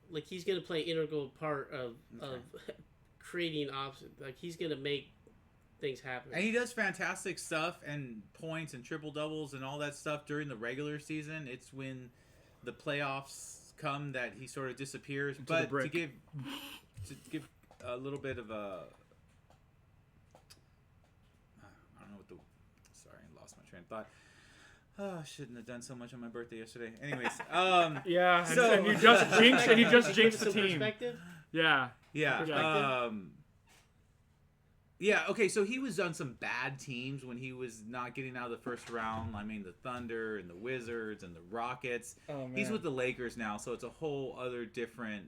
like, he's going to play an integral part of creating options. Like, he's going to make things happen. And he does fantastic stuff and points and triple doubles and all that stuff during the regular season. It's when the playoffs come that he sort of disappears. But to give a little bit of a, I don't know what the, sorry, I lost my train of thought. Oh, I shouldn't have done so much on my birthday yesterday. Anyways, yeah. So, and you just jinxed the team. Yeah. Yeah. Yeah, okay, so he was on some bad teams when he was not getting out of the first round. I mean, the Thunder and the Wizards and the Rockets. Oh, man. He's with the Lakers now, so it's a whole other different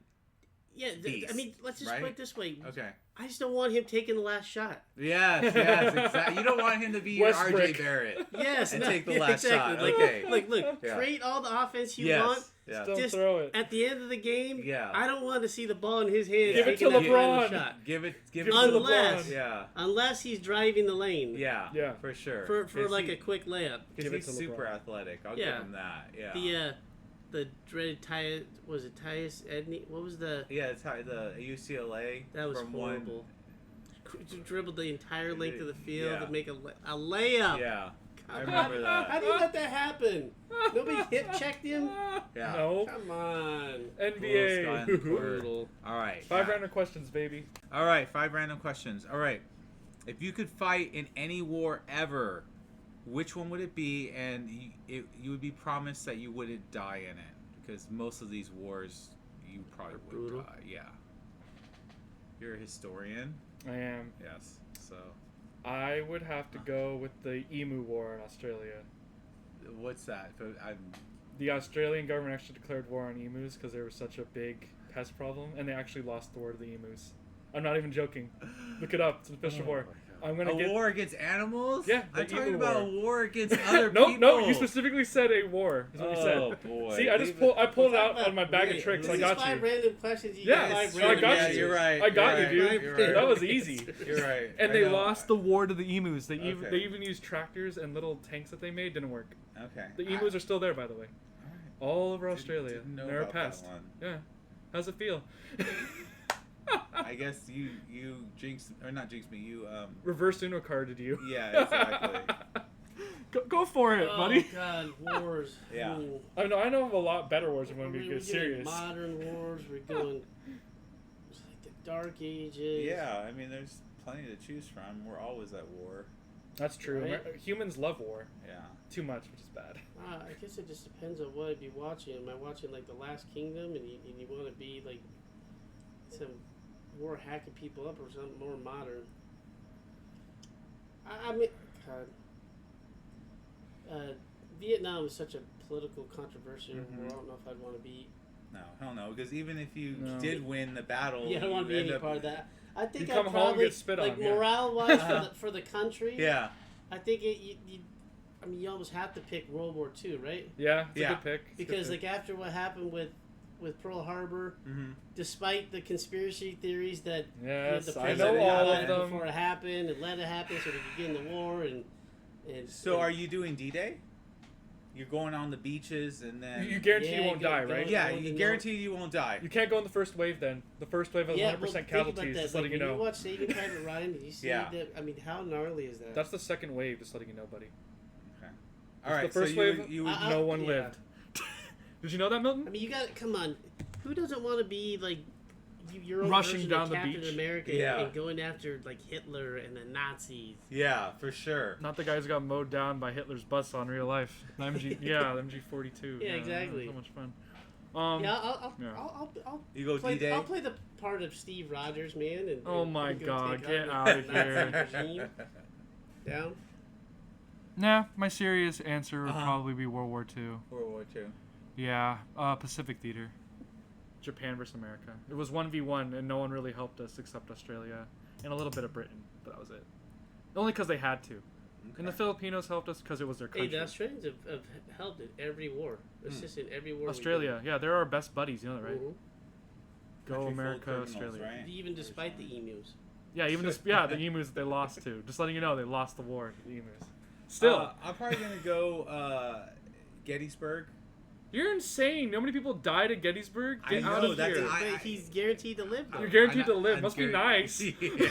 beast, I mean, let's just put it this way. Okay. I just don't want him taking the last shot. Yes, exactly. You don't want him to be your RJ Barrett. Yes. And take the last shot. Like, okay. Look, create all the offense you want. Yeah. Just throw it. At the end of the game, I don't want to see the ball in his hand. Give it to LeBron. Shot. Give it to LeBron. Yeah. Unless he's driving the lane. Yeah, for sure. For like a quick layup. Because he's super athletic. I'll give him that. Yeah. The dreaded Tyus Edney? What was the... Yeah, it's the UCLA. That was horrible. Dribbled the entire length of the field to make a layup. Yeah. I remember that. How do you let that happen? Nobody hip-checked him? Yeah. No. Come on. NBA. Brutal. All right. 5 random questions, baby. All right, 5 random questions. All right. If you could fight in any war ever, which one would it be? And you would be promised that you wouldn't die in it. Because most of these wars, you probably would die. Yeah. You're a historian? I am. Yes. So... I would have to go with the Emu War in Australia. What's that? The Australian government actually declared war on emus because they were such a big pest problem, and they actually lost the war to the emus. I'm not even joking. Look it up. It's an official war. I'm gonna get war against animals? Yeah, I'm talking about a war against other people. people. No, you specifically said a war. Is what you said. Oh boy! See, I pulled it out on my bag of tricks. I got you. 5 random questions. I got you. You're right. I got you, dude. You're right. That was easy. You're right. And they lost the war to the emus. They even used tractors and little tanks that they made. Didn't work. Okay. The emus are still there, by the way. All over Australia. Didn't know They're a about pest. that one. Yeah. How's it feel? I guess you jinxed, or not jinxed me, you reverse Uno carded you. Yeah, exactly. go for it, buddy. Oh God, wars. Yeah. Ooh. I know of a lot better wars. When we get serious. Modern wars. We're going. It's like the Dark Ages. Yeah, I mean, there's plenty to choose from. We're always at war. That's true. Right? Humans love war. Yeah. Too much, which is bad. I guess it just depends on what I'd be watching. Am I watching like The Last Kingdom, and you want to be like some war hacking people up, or something more modern? I mean, God. Vietnam is such a political controversial war. I don't know if I'd want to be. No, hell no. Because even if you did win the battle, I don't want to be any part of that. I think you come I'd probably, home, get spit like on, morale-wise for the country. Yeah. I think I mean, you almost have to pick World War II, right? Yeah, it's a good pick. Because like after what happened with Pearl Harbor, despite the conspiracy theories that the president I know all of them before it happened and let it happen so we could get in the war and are you doing D-Day? You're going on the beaches and then you guarantee you won't die, right? Yeah, you guarantee you won't die. You can't go in the first wave then. The first wave has 100% casualties. Just letting you know. When you watch Saving Private Ryan, did you see that? I mean, how gnarly is that? That's the second wave. Just letting you know, buddy. Okay. All right. The first wave, no one lived. Did you know that, Milton? I mean, you got to come on. Who doesn't want to be like your own rushing version down of the Captain beach? America and going after like Hitler and the Nazis? Yeah, for sure. Not the guys who got mowed down by Hitler's bus on real life. The MG42. Yeah, exactly. So much fun. I'll you go play, D-Day? I'll play the part of Steve Rogers, man. And, oh my God, get out of here. Down? Nah, my serious answer would probably be World War II. World War II. Yeah, Pacific Theater. Japan versus America. It was 1v1, and no one really helped us except Australia and a little bit of Britain, but that was it. Only because they had to. And the Filipinos helped us because it was their country. Hey, the Australians have helped in every war, assisted in every war. Australia, yeah, they're our best buddies. You know that, right? Mm-hmm. Go America, Australia. Right? Even despite the emus. Yeah, the emus they lost to. Just letting you know, they lost the war. The emus. Still, I'm probably gonna go Gettysburg. You're insane. How many people died at Gettysburg? Get out of here. But he's guaranteed to live though. You're guaranteed to live. Must be nice. Yeah.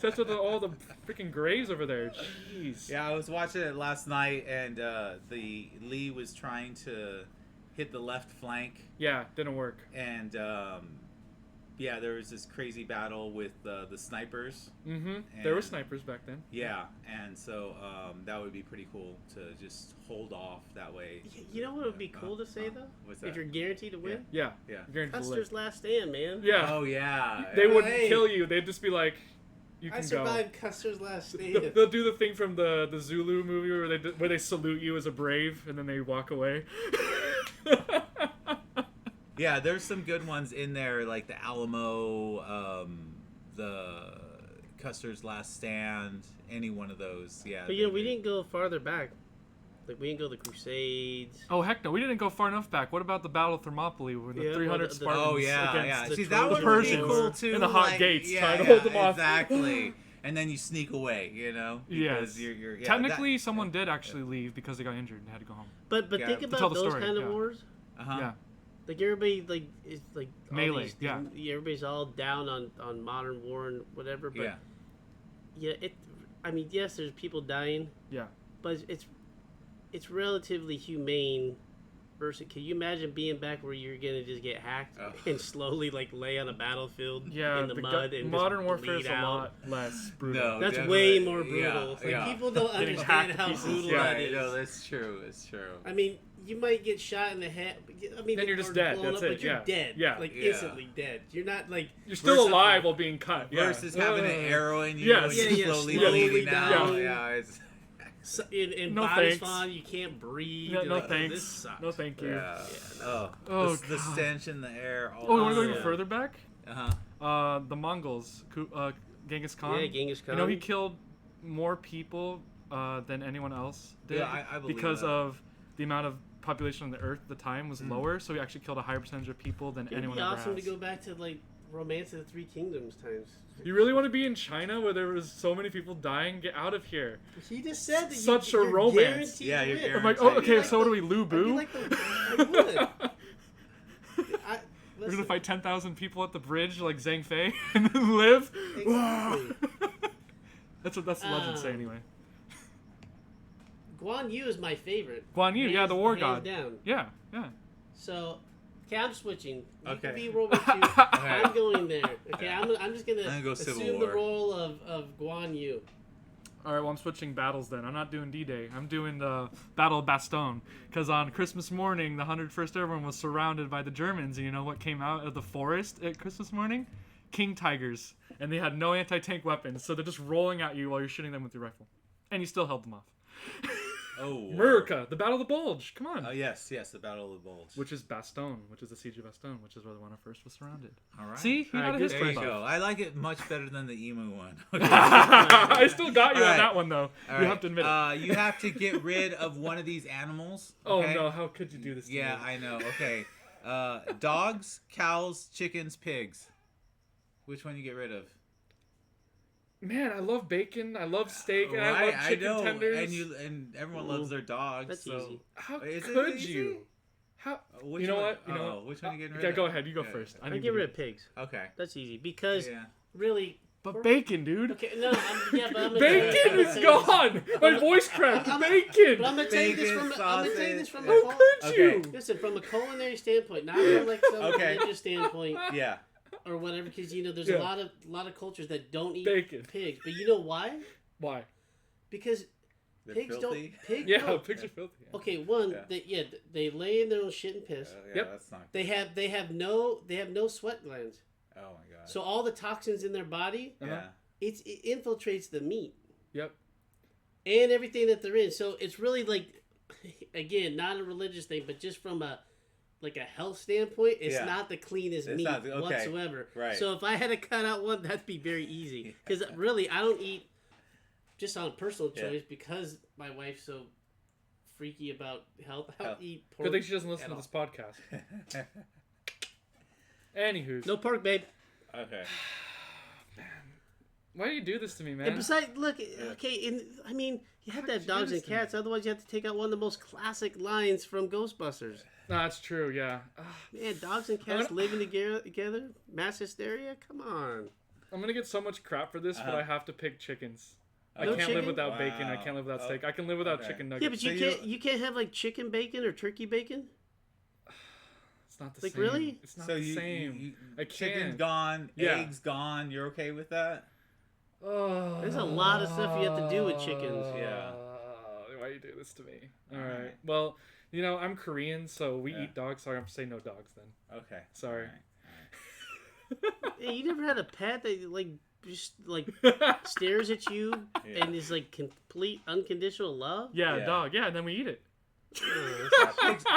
That's with all the freaking graves over there. Jeez. Yeah, I was watching it last night, and the Lee was trying to hit the left flank. Yeah, didn't work. And yeah, there was this crazy battle with the snipers. Mm-hmm. There were snipers back then. Yeah, and so that would be pretty cool to just hold off that way. You know what would be cool to say though? What's that? If you're guaranteed to win? Yeah. Yeah. Custer's last stand, man. Yeah. Oh yeah. They wouldn't kill you. They'd just be like, you can I survived Custer's last stand. They'll do the thing from the Zulu movie where they salute you as a brave and then they walk away. Yeah, there's some good ones in there, like the Alamo, the Custer's Last Stand, any one of those. Yeah. But we didn't go farther back. Like we didn't go to the Crusades. Oh heck no, we didn't go far enough back. What about the Battle of Thermopylae when the 300 Spartans? Oh yeah, against See, that would be cool too. In the hot gates, trying to hold them off. Exactly. And then you sneak away, because you're technically someone did actually leave because they got injured and had to go home. But think about those kind of wars. Yeah. Like everybody is like melee. Everybody's all down on modern war and whatever. But yes, there's people dying. Yeah. But it's relatively humane. Versus, can you imagine being back where you're gonna just get hacked and slowly like lay on a battlefield in the mud and modern just warfare is out? a lot less brutal. No, that's way more brutal. People don't understand how brutal that is. No, that's true. It's true. I mean, you might get shot in the head. I mean, then you're just dead. That's it. But you're dead. Yeah. Like instantly dead. You're not like you're still alive while being cut. Versus having an arrow in you and slowly bleeding down. It's in no bodies thanks. falling, you can't breathe. No thanks. This sucks. No thank you. The stench in the air. You want to go even further back? Uh-huh. The Mongols, Genghis Khan. Yeah, Genghis Khan. You know, he killed more people than anyone else did. Yeah, I believe because that. of the amount of population on the earth at the time was lower, so he actually killed a higher percentage of people than anyone ever has. It'd be awesome to go back to like Romance of the Three Kingdoms times. You really want to be in China where there was so many people dying? Get out of here. He just said that such you're a romance. Yeah, you're guaranteed. I'm like, oh, okay, so what are we, Lu Bu? We're gonna fight 10,000 people at the bridge like Zhang Fei and then live. Exactly. That's the legends say anyway. Guan Yu is my favorite. Guan Yu, the war god. Down. Yeah. So, I'm switching. You Okay. can be World War II. I'm going there. Okay, I'm just gonna go Civil assume War. the role of Guan Yu. All right, well, I'm switching battles then. I'm not doing D-Day. I'm doing the Battle of Bastogne. Because on Christmas morning, the 101st Airborne was surrounded by the Germans. And you know what came out of the forest at Christmas morning? King Tigers. And they had no anti-tank weapons. So they're just rolling at you while you're shooting them with your rifle. And you still held them off. Oh, America, the Battle of the Bulge. Come on. Yes, the Battle of the Bulge. Which is Bastogne, which is the Siege of Bastogne, which is where the 101st was surrounded. All right. See? He got a There history you go. I like it much better than the emu one. I still got you All on right. that one, though. All You have to admit it. You have to get rid of one of these animals. Oh, okay? no. How could you do this to me? I know. Okay. Dogs, cows, chickens, pigs. Which one you get rid of? Man, I love bacon. I love steak. And I love chicken tenders. And everyone loves their dogs. That's so. easy. How Is it could easy? you? How? Which You know one? what? You know what? Which one you getting rid Okay, of? go ahead. You go first. I get rid of pigs. Okay. That's easy because really. But bacon, dude. Okay, no, but I'm gonna Bacon is gone. My voice cracked. Bacon. But I'm gonna tell you this Bacon, from I'm gonna tell you this from How a could you? Okay. listen from a culinary standpoint, not from like some Okay. religious standpoint Yeah. or whatever. Because there's Yeah. a lot of cultures that don't eat Bacon. pigs, but you know why? Why? Because They're pigs filthy? don't. Pigs Yeah, don't. pigs are filthy. Yeah. Okay, one, they lay in their own shit and piss. Yep. That's not. They have no sweat glands. Oh my god. So all the toxins in their body, yeah. it infiltrates the meat Yep. and everything that they're in. So it's really like, again, not a religious thing, but just from a health standpoint, it's not the cleanest It's meat not- okay. whatsoever. Right. So if I had to cut out one, that'd be very easy. Because really, I don't eat just on personal choice, because my wife's so freaky about health, I don't eat pork. Good thing she doesn't listen to this podcast. Anywho. No pork, babe. Okay. Man. Why do you do this to me, man? And besides, look, okay, I mean, you have to have dogs and cats, otherwise you have to take out one of the most classic lines from Ghostbusters. No, that's true, yeah. Man, dogs and cats living together? Mass hysteria? Come on. I'm gonna get so much crap for this, but I have to pick chickens. I No can't chicken? live without bacon. I can't live without steak. I can live without chicken nuggets. Yeah, but you can't have like chicken bacon or turkey bacon? It's not the like, same. really? It's not the same. Chicken gone, eggs gone. You're okay with that? Oh, there's a lot of stuff you have to do with chickens. Yeah. Why do you do this to me? All right. Well, you know, I'm Korean, so we eat dogs, so I have to say no dogs then. Okay. Sorry. All right. Hey, you never had a pet that like just like stares at you and is like complete unconditional love? Yeah, dog. Yeah, and then we eat it.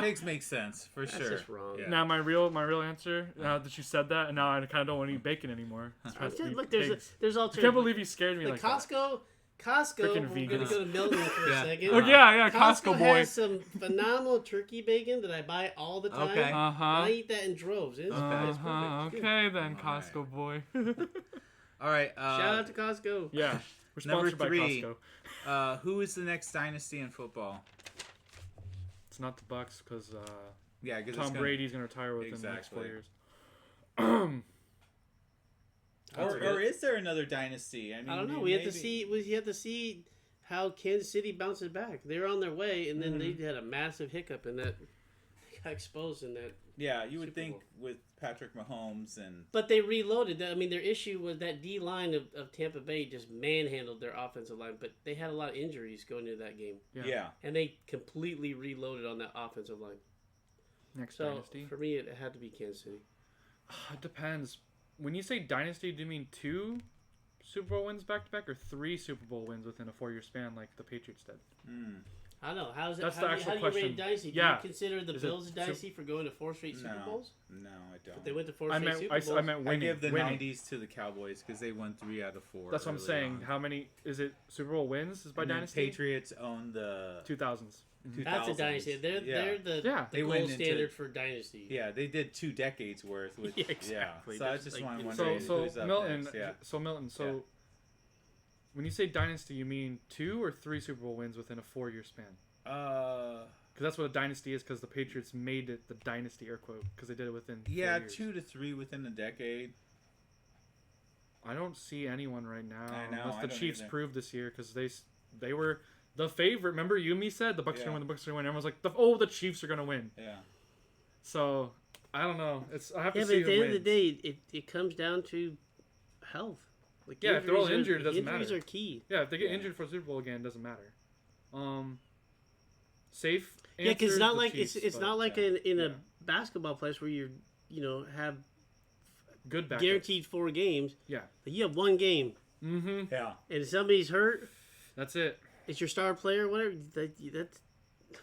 Pigs make sense for sure. That's just wrong. Yeah. Now my real answer. Now that you said that, and now I kind of don't want to eat bacon anymore. Look, there's alternatives. I can't believe you scared me like Costco. Freaking We're going to go to Milton for a second. Oh yeah, Costco boy. has some phenomenal turkey bacon that I buy all the time. Okay. I eat that in droves. It's perfect. Okay then, Costco boy. All right. Shout out to Costco. Yeah. We're Number sponsored by 3. Costco. Who is the next dynasty in football? It's not the Bucks because Tom Brady's gonna retire within the next 4 years. Or is there another dynasty? I don't know. We have to see how Kansas City bounces back. They're on their way, and then they had a massive hiccup in that. They got exposed in that. Yeah, you would Super think Bowl. with Patrick Mahomes and. But they reloaded. I mean, their issue was that D line of Tampa Bay just manhandled their offensive line, but they had a lot of injuries going into that game. Yeah. And they completely reloaded on that offensive line. Next So dynasty. for me, it had to be Kansas City. It depends. When you say dynasty, do you mean 2 Super Bowl wins back to back, or 3 Super Bowl wins within a 4-year span, like the Patriots did? I don't know. How's That's how the do actual you rate a question. dynasty? Do Yeah. you consider the Is Bills a it dynasty for going to 4 straight Super Bowls? No, I don't. But they went to 4 straight Super Bowls. I meant I winning. give the winning. 90s to the Cowboys because they won 3 out of 4. That's what I'm early saying. on. How many is it? Super Bowl wins is by And then dynasty. Patriots own the 2000s. 2000s. That's a dynasty. They're the They gold went into- standard for dynasty. Yeah, they did 2 decades worth. Which, Yeah, exactly. So I That's just like want to insane. wonder who's up Milton. next. Yeah. So Milton. So when you say dynasty, you mean 2 or 3 Super Bowl wins within a 4-year span? Because that's what a dynasty is. Because the Patriots made it the dynasty, air quote, because they did it within 4 years. 2 to 3 within a decade. I don't see anyone right now. I know, Unless I the don't Chiefs either. proved this year, because they were the favorite. Remember, you and me said the Bucs are Yeah. going to win. The Bucs are going to win. Everyone's like, the Chiefs are going to win. Yeah. So I don't know. I have to Yeah, see but at the who end of the wins. day, it comes down to health. Like Yeah, if they're all injured, it doesn't injuries matter. are key. Yeah, if they get injured for the Super Bowl again, it doesn't matter. Safe. Yeah, because answer, it's not the like Chiefs, it's but not like in a basketball place where you have good backups. guaranteed 4 games. Yeah. Like you have 1 game, Mm-hmm. Yeah. and if somebody's hurt, That's it. it's your star player, whatever. That's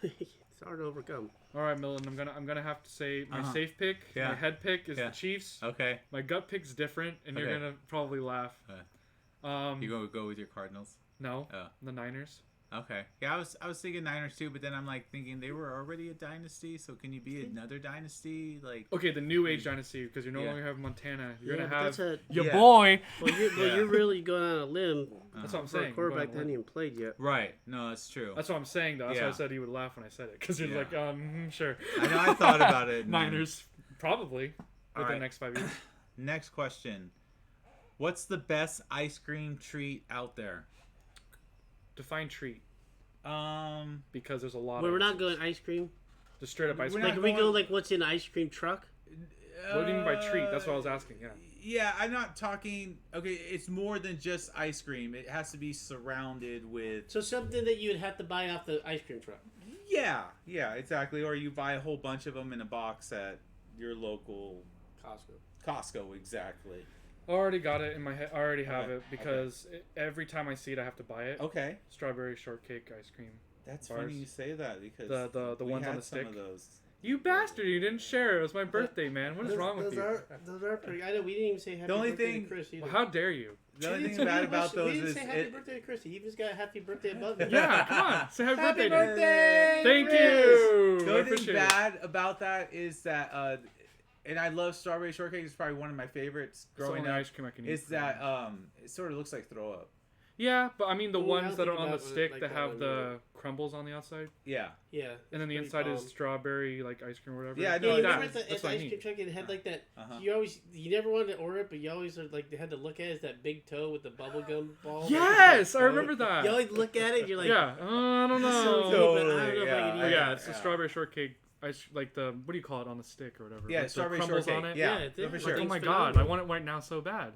it's hard to overcome. All right, Milton. I'm gonna have to say my safe pick, Yeah. my head pick is Yeah. the Chiefs. Okay. My gut pick's different, and you're Okay. gonna probably laugh. You gonna go with your Cardinals? No, Oh. the Niners. Okay. Yeah, I was thinking Niners too, but then I'm like thinking they were already a dynasty, so can you be another dynasty? Like Okay, the New Age dynasty, because you no Yeah. longer have Montana. You're Yeah, gonna but have that's your Yeah. boy. Well, you're really going on a limb That's what I'm for saying. a quarterback that Going hasn't on a even played yet. Right. No, that's true. That's what I'm saying, though. That's why I Yeah. said you would laugh when I said it, because you're Yeah. like, sure. I know I thought about it. and then- Niners, probably, All within right. the next 5 years. Next question. What's the best ice cream treat out there? Define treat, Um, because there's a lot Wait, of we're not answers. going ice cream. Just straight up ice We're cream. Like, not can we go going- like what's in an ice cream truck? What do you mean by treat? That's what I was asking, yeah. Yeah, I'm not talking. Okay, it's more than just ice cream. It has to be surrounded with. So something that you would have to buy off the ice cream truck. Yeah, exactly. Or you buy a whole bunch of them in a box at your local Costco, exactly. I already got it in my head. I already have Okay, it, because every time I see it, I have to buy it. Okay, Strawberry shortcake ice cream. that's Bars. funny you say that because The we ones on had the some stick. of those. You bastard! You didn't share. It was my birthday, man. What is wrong with you? Those are pretty. I know we didn't even say happy birthday to Chris either. Well, how dare you? The only thing bad about those we didn't is say happy birthday to Chris. He even got a happy birthday above it. Yeah, come on. Say happy birthday. Happy birthday! Thank Chris. you. The only thing bad about that is that, and I love strawberry shortcake. It's probably one of my favorites growing up. Ice cream I can eat. Is that it sort of looks like throw up. Yeah, but I mean the ones that are on the about stick like that that have one, the crumbles on the outside. Yeah. Yeah. And then the inside is strawberry like ice cream or whatever. Yeah, I Yeah, know you that. remember at the ice cream truck, it had like that. You never wanted to order it, but you always like they had to look at it as that big toe with the bubble gum ball. Yes, I remember that. You always look at it, and you're like, yeah, I don't know. So good, but I don't know if I can eat Yeah, it. it's the strawberry shortcake. Like the what do you call it on the stick or whatever? Yeah, like strawberry the crumbles shortcake. on it. Yeah, Yeah, for sure. Like, oh my phenomenal. god, I want it right now so bad.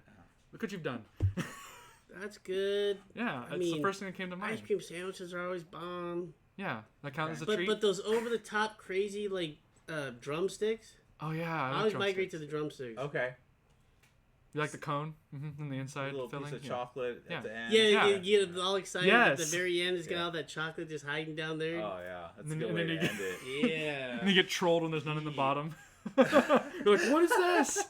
Look what you've done. That's good. Yeah, I it's mean, the first thing that came to mind. Ice cream sandwiches are always bomb. Yeah, that counts as a But treat. but those over the top crazy like drumsticks. Oh yeah, I like always drumsticks. migrate to the drumsticks. Okay. You like the cone in the inside A little filling? piece of Yeah. chocolate Yeah. at the end. Yeah, Yeah. you get all excited at the Yes. very end. It's got all that chocolate just hiding down there. Oh yeah, that's a And good then way to you end it. Yeah. And you get trolled when there's none in the bottom. You're like, what is this?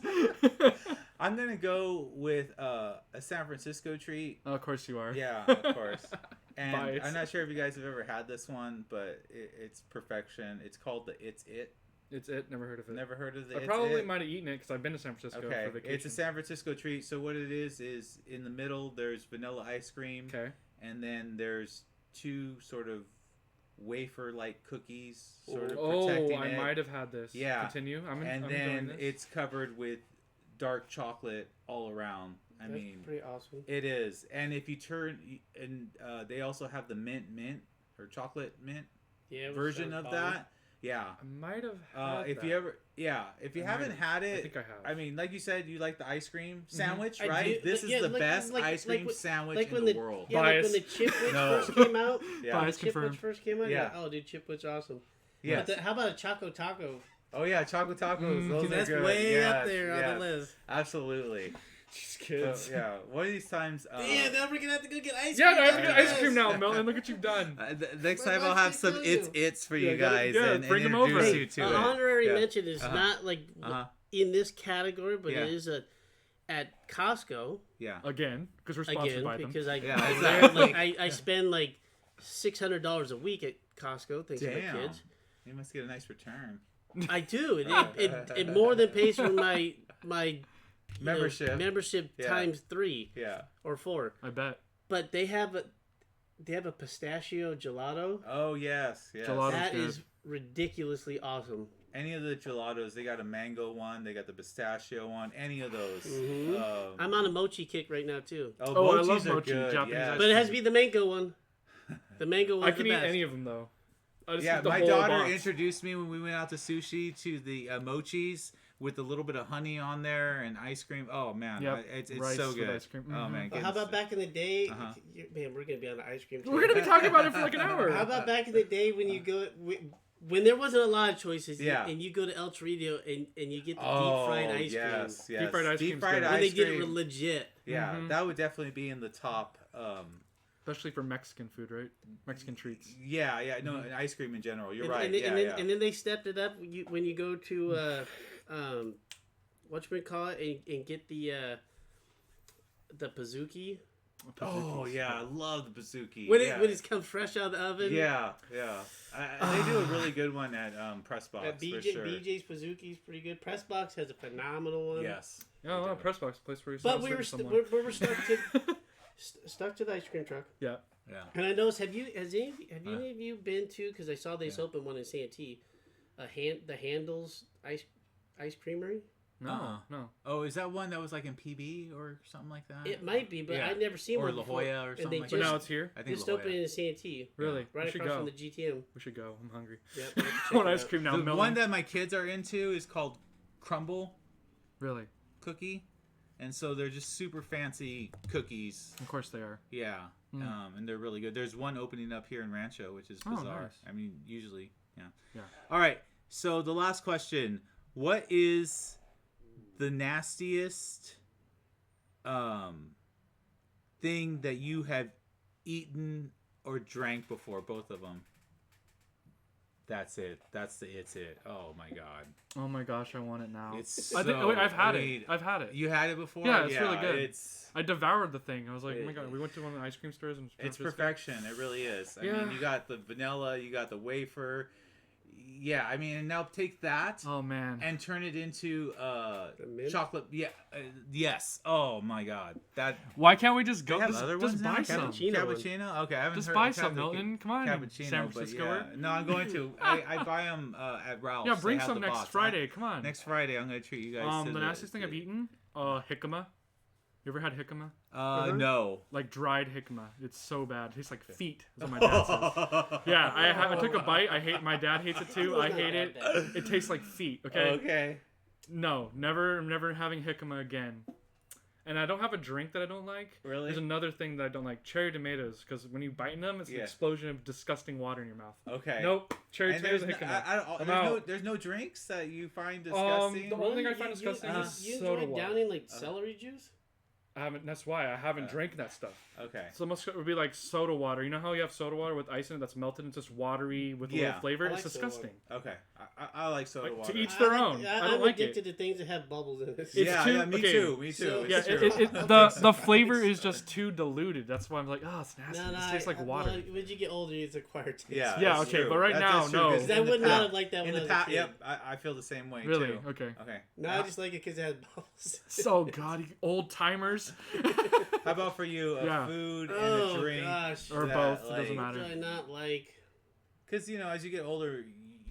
I'm gonna go with a San Francisco treat. Oh, of course you are. Yeah, of course. And Bias. I'm not sure if you guys have ever had this one, but it's perfection. It's called the It's It. It's it. Never heard of it. Never heard of the I It's probably It? might have eaten it because I've been to San Francisco Okay, for vacation. it's a San Francisco treat. So what it is in the middle there's vanilla ice cream, Okay. and then there's two sort of wafer-like cookies, sort of Oh, protecting I it. might have had this. Yeah. Continue. I'm And enjoying then this. it's covered with dark chocolate all around. I That's mean, pretty awesome. it is. And if you turn, and they also have the mint or chocolate mint Yeah. version of that. Yeah. I might have had If that. you ever, if you I haven't might had I it, think I have. I mean, like you said, you like the ice cream sandwich, I right? do, This but is yeah, the like- best like- ice like cream when- sandwich like in when the world. Yeah, like when the Bias. Chipwich No. first came out. Yeah. Bias When the Chipwich confirmed. first came out. Yeah. Oh, dude, Chipwich awesome. Yes. But how about a Choco Taco? Oh yeah, chocolate tacos. Those That's are good. way up Yes, there on yes. the list. Absolutely. Jeez, kids. So, yeah. One of these times. Yeah, now we're gonna have to go get ice cream. Yeah, I have to get Yes. ice cream now, Melton. Look what you've done. Next What time I'll else have they some tell you? it's for Yeah, you gotta- guys yeah, and bring 'em introduce over. you to An it. honorary Yeah. mention is not like in this category, but Yeah. it is at Costco Yeah. Again, because we're sponsored again by them. because Yeah, like, exactly. I spend like $600 a week at Costco thanks to my Damn. kids. You must get a nice return. I do. It more than pays for my Membership. membership Yeah. times 3 Yeah. or 4. I bet. But they have a pistachio gelato. Oh yes. Yes. Gelato. That good. is ridiculously awesome. Any of the gelatos, they got a mango one, they got the pistachio one. Any of those. I'm on a mochi kick right now too. Oh, I mochis love are mochi, good, Japanese yes. ice But it has to be the mango one. The mango one's I can the eat best. any of them though. I just Yeah, eat the my whole daughter box. introduced me when we went out to sushi to the mochis with a little bit of honey on there and ice cream. Oh man, Yep, it's rice so with good. ice cream. Oh Mhm. man, Well, how about back in the day? Man, we're gonna be on the ice cream. We're gonna be talking about it for like an hour. How about back in the day when you go when there wasn't a lot of choices? Yeah. And you go to El Torito and you get the Oh, deep fried ice yes, cream. yes. Deep fried ice Deep cream's fried good. When they ice did it cream. legit. Yeah, Mhm. that would definitely be in the top. Especially for Mexican food, right? Mexican treats. Yeah, no, and ice cream in general. You're And, right. and, then, yeah, and, then, yeah. and then they stepped it up when you go to whatchamacallit and get the Pizookie. Oh yeah, I love the Pizookie. When yeah. it's come fresh out of the oven. Yeah. They do a really good one at Press Box for sure. BJ's Pizookie is pretty good. Pressbox has a phenomenal one. Yes. Yeah, well, press box, place where you But sell we were someone. we were stuck to the ice cream truck. Yeah. Yeah. And I noticed, have any of you been to? Because I saw they just opened one in Santee, the Handles ice creamery. No, no. Oh, is that one that was like in PB or something like that? It might be, but Yeah. I've never seen Or one La before. Jolla or And something they like But that. now it's here. I think just La Jolla. opened in Santee, Really? right we should across go. from the GTM. We should go. I'm hungry. Yep. I want ice cream now. The Melon. one that my kids are into is called Crumble Really? Cookie, and so they're just super fancy cookies. Of course they are. Yeah, and they're really good. There's one opening up here in Rancho, which is Oh, bizarre. nice. I mean, usually, yeah. Yeah. All right. So the last question: what is the nastiest thing that you have eaten or drank before? Both of them. That's it. It's it. Oh my god. Oh my gosh, I want it now. It's so, I've had it. I've had it. You had it before? Yeah, it's really good. It's I devoured the thing. I was like, oh my god. We went to one of the ice cream stores and it's perfection. It really is. I Yeah. mean, you got the vanilla, you got the wafer. Yeah, I mean, and now take that. Oh man. And turn it into mint? chocolate. Yeah, yes. Oh my god. That. Why can't we just go? They have other ones just now? buy some. Cappuccino. Okay, I haven't Just heard buy of some, Milton. Come on, cappuccino, San Francisco. But yeah. No, I'm going to. I buy them at Ralph's. Yeah, bring They have some the next box. Friday. Come on. Next Friday, I'm gonna treat you guys. The nastiest thing I've eaten, jicama. You ever had jicama? No. Like dried jicama. It's so bad. It tastes like feet. That's what my dad says. Yeah, I took a bite. My dad hates it too. I hate it. It tastes like feet. Okay. Okay. No, never having jicama again. And I don't have a drink that I don't like. Really? There's another thing that I don't like. Cherry tomatoes. Because when you bite in them, it's an explosion of disgusting water in your mouth. Okay. Nope. Cherry tomatoes and jicama. There's no drinks that you find disgusting? The only thing I find disgusting is you soda enjoy water. downing like celery juice? I haven't. That's why I haven't drank that stuff. Okay. So most it would be like soda water. You know how you have soda water with ice in it that's melted and it's just watery with a little flavor? It's disgusting. Okay. I like soda water. To each their own. I don't like it. I'm addicted to things that have bubbles in it. Me too. Me too. So, yeah, the flavor is just too diluted. That's why I'm like, oh, it's nasty. It tastes like water. Well, when you get older, it's acquired taste. Yeah, okay, true. but right now, no. Because I would not have liked that when I was a kid. Yep, I feel the same way really? too. Okay. No, I just like it because it has bubbles. So god, old timers. How about for you, food and a drink? Gosh. Or both, it doesn't matter. What do I not like? Because, as you get older,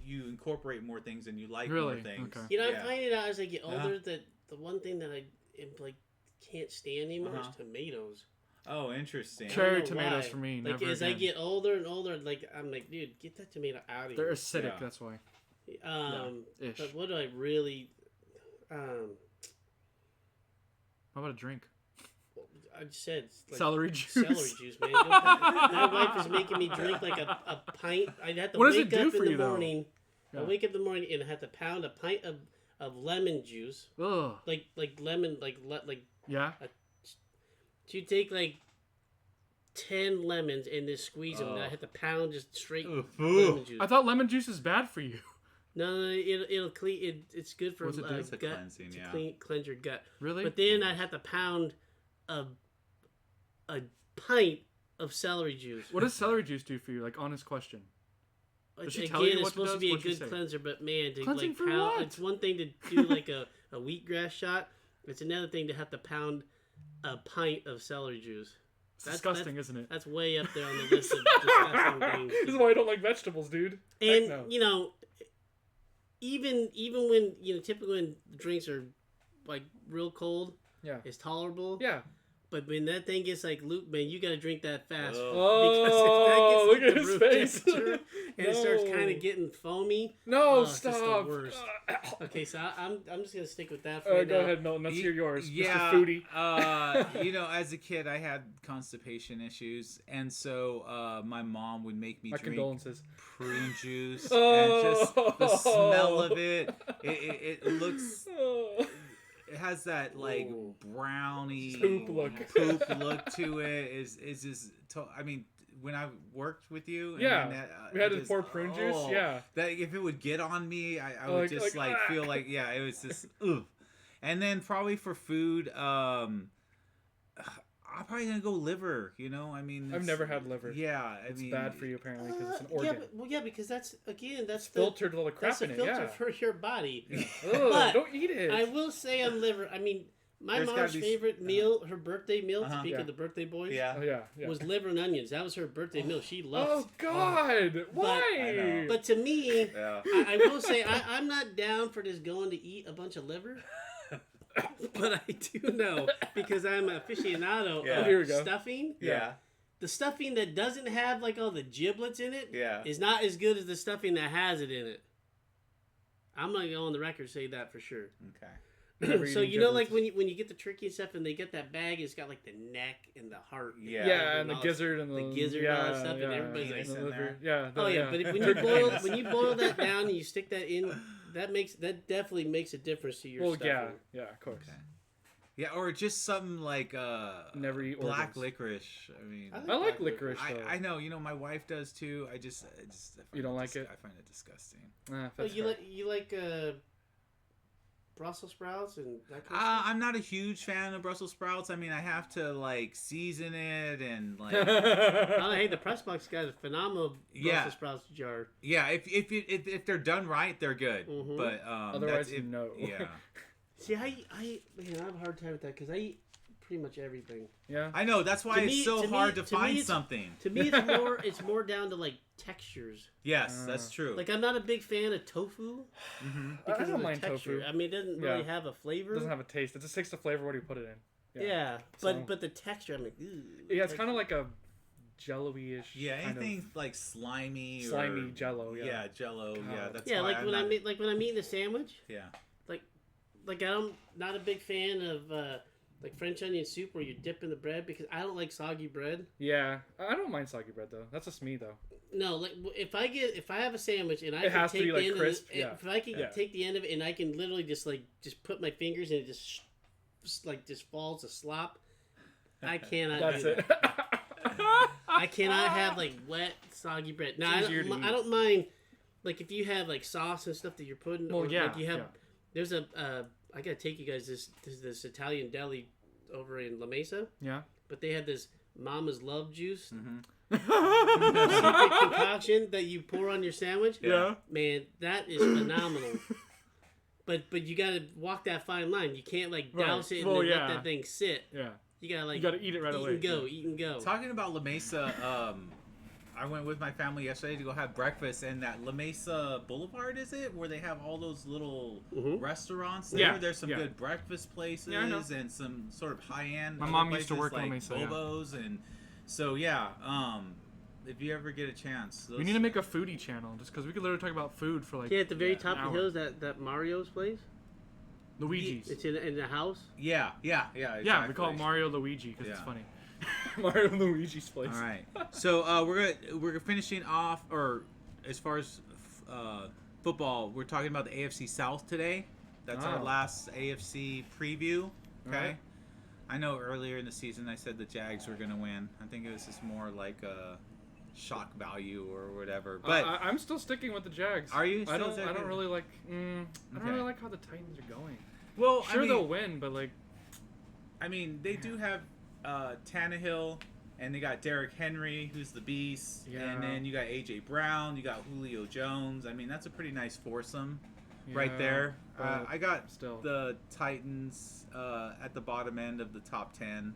you incorporate more things and you like really? more things. Okay. I'm finding out as I get older that the one thing that I can't stand anymore is tomatoes. Oh, interesting. Cherry tomatoes for me. Like never as again. I get older and older, I'm like, dude, get that tomato out of here. They're acidic. That's why. But what do I really? How about a drink? I just said celery juice. Celery juice, man. My wife is making me drink like a pint. I'd have to wake up in the morning. I wake up in the morning and I have to pound a pint of lemon juice. Ugh. Like lemon, like yeah. So you take like 10 lemons and just squeeze them. And I have to pound just straight lemon juice. I thought lemon juice is bad for you. No, it'll clean. It's good for gut. Cleansing, cleanse your gut. Really? But then I have to pound a pint of celery juice. What does celery juice do for you? Like, honest question. Does she Again, tell you it's what supposed it to be a What'd good cleanser, but man, to Cleansing like for pound, what? it's one thing to do like a wheatgrass shot. It's another thing to have to pound a pint of celery juice. It's disgusting, isn't it? That's way up there on the list of disgusting things. This is why I don't like vegetables, dude. And even when typically when drinks are like real cold, it's tolerable. Yeah. But when that thing gets like Luke, man, you gotta drink that fast. Oh, because if that gets look like at the his room face. temperature and it starts kind of getting foamy. No, it's stop. just the worst. Okay, so I'm just gonna stick with that for right Go now. ahead, Milton. Let's hear yours. Yeah, Mr. Foodie. As a kid, I had constipation issues, and so my mom would make me drink condolences. Prune juice, and just the smell of it. It looks. It has that like brownie poop look to it. Is just. I mean, when I worked with you, we had to pour prune juice. Yeah, that if it would get on me, I would just feel like it was just. Ugh. And then probably for food, I'm probably gonna go liver. I mean, I've never had liver. Yeah, it's bad for you apparently because it's an organ. Because that's filtered all the crap in it. That's a filter for your body. Yeah. Ugh, don't eat it. I will say on liver. I mean, my mom's favorite meal, her birthday meal. Speaking of the birthday boys, was liver and onions. That was her birthday meal. She loved. Oh God, why? But to me, I will say I'm not down for just going to eat a bunch of liver. But I do know, because I'm an aficionado of stuffing. Yeah. The stuffing that doesn't have like all the giblets in it is not as good as the stuffing that has it in it. I'm gonna go on the record say that for sure. Okay. So like when you get the turkey and stuff and they get that bag, it's got like the neck and the heart. And the gizzard and the gizzard and all that stuff, and everybody's like, in there. But when you boil that down and you stick that in, that definitely makes a difference to your stuffing. Yeah, of course. Okay. Yeah, or just something like never eat black organs. licorice. I mean, I like licorice. Though. I know. My wife does too. I just you don't like it? I find it disgusting. You like Brussels sprouts and that kind of stuff? I'm not a huge fan of Brussels sprouts. I mean, I have to like season it and like. Hey, the press box got a phenomenal Brussels sprouts jar. Yeah, if they're done right, they're good. Mm-hmm. But otherwise, no. Yeah. See, I have a hard time with that because I eat pretty much everything. Yeah, I know. That's why it's so hard to find something. To me, it's more down to like textures. Yes, that's true. Like I'm not a big fan of tofu because of the texture. Tofu. I mean, it doesn't really have a flavor. It doesn't have a taste. It just takes the flavor what do you put it in. Yeah, but the texture, I'm like, ooh. Yeah, it's kind of like a jello-y-ish. Yeah, anything like slimy jello. Yeah, yeah, jello. God. Yeah, that's like when I'm eating a sandwich. Yeah. Like I'm not a big fan of like French onion soup where you dip in the bread because I don't like soggy bread. Yeah, I don't mind soggy bread though. That's just me though. No, like if I have a sandwich and I can take the end crisp. of it, if I can take the end of it and I can literally just put my fingers and it just falls to slop, I cannot do that. I cannot have like wet soggy bread. Now I don't mind like if you have like sauce and stuff that you're putting. Well, like you have. There's I gotta take you guys this Italian deli over in La Mesa. Yeah. But they have this Mama's Love juice. Secret concoction that you pour on your sandwich. Yeah. Man, that is phenomenal. But you gotta walk that fine line. You can't like douse it and then let that thing sit. Yeah. You gotta you gotta eat it right away. Eat and go. Talking about La Mesa, I went with my family yesterday to go have breakfast, and that La Mesa Boulevard, is it? Where they have all those little restaurants there? Yeah. There's some good breakfast places and some sort of high-end My mom places used to work like La Mesa, Bobo's and so, if you ever get a chance. We need to make a foodie channel, just because we could literally talk about food for like at the very top of the hill is that Mario's place? Luigi's. It's in the house? Yeah, exactly. Yeah, we call it Mario Luigi because it's funny. Mario Luigi's place. All right. So we're finishing off, or as far as football, we're talking about the AFC South today. That's our last AFC preview. Okay. Right. I know earlier in the season I said the Jags were going to win. I think it was just more like a shock value or whatever. But I'm still sticking with the Jags. Are you? I don't really like. I don't really like how the Titans are going. Well, sure, they'll win, but like. I mean, they do have Tannehill, and they got Derrick Henry, who's the beast, and then you got AJ Brown, you got Julio Jones. I mean, that's a pretty nice foursome right there. I got the Titans at the bottom end of the top 10.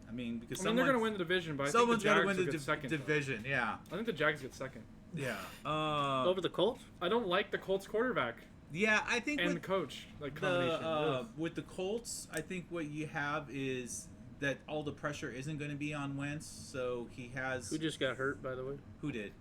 I mean, because they're going to win the division, but I think the Jags will get second. Division, yeah. I think the Jags get second. Yeah. Over the Colts? I don't like the Colts quarterback. Yeah, I think and the coach, like combination. With the Colts, I think what you have is that all the pressure isn't going to be on Wentz, so he has. Who just got hurt, by the way? Who did?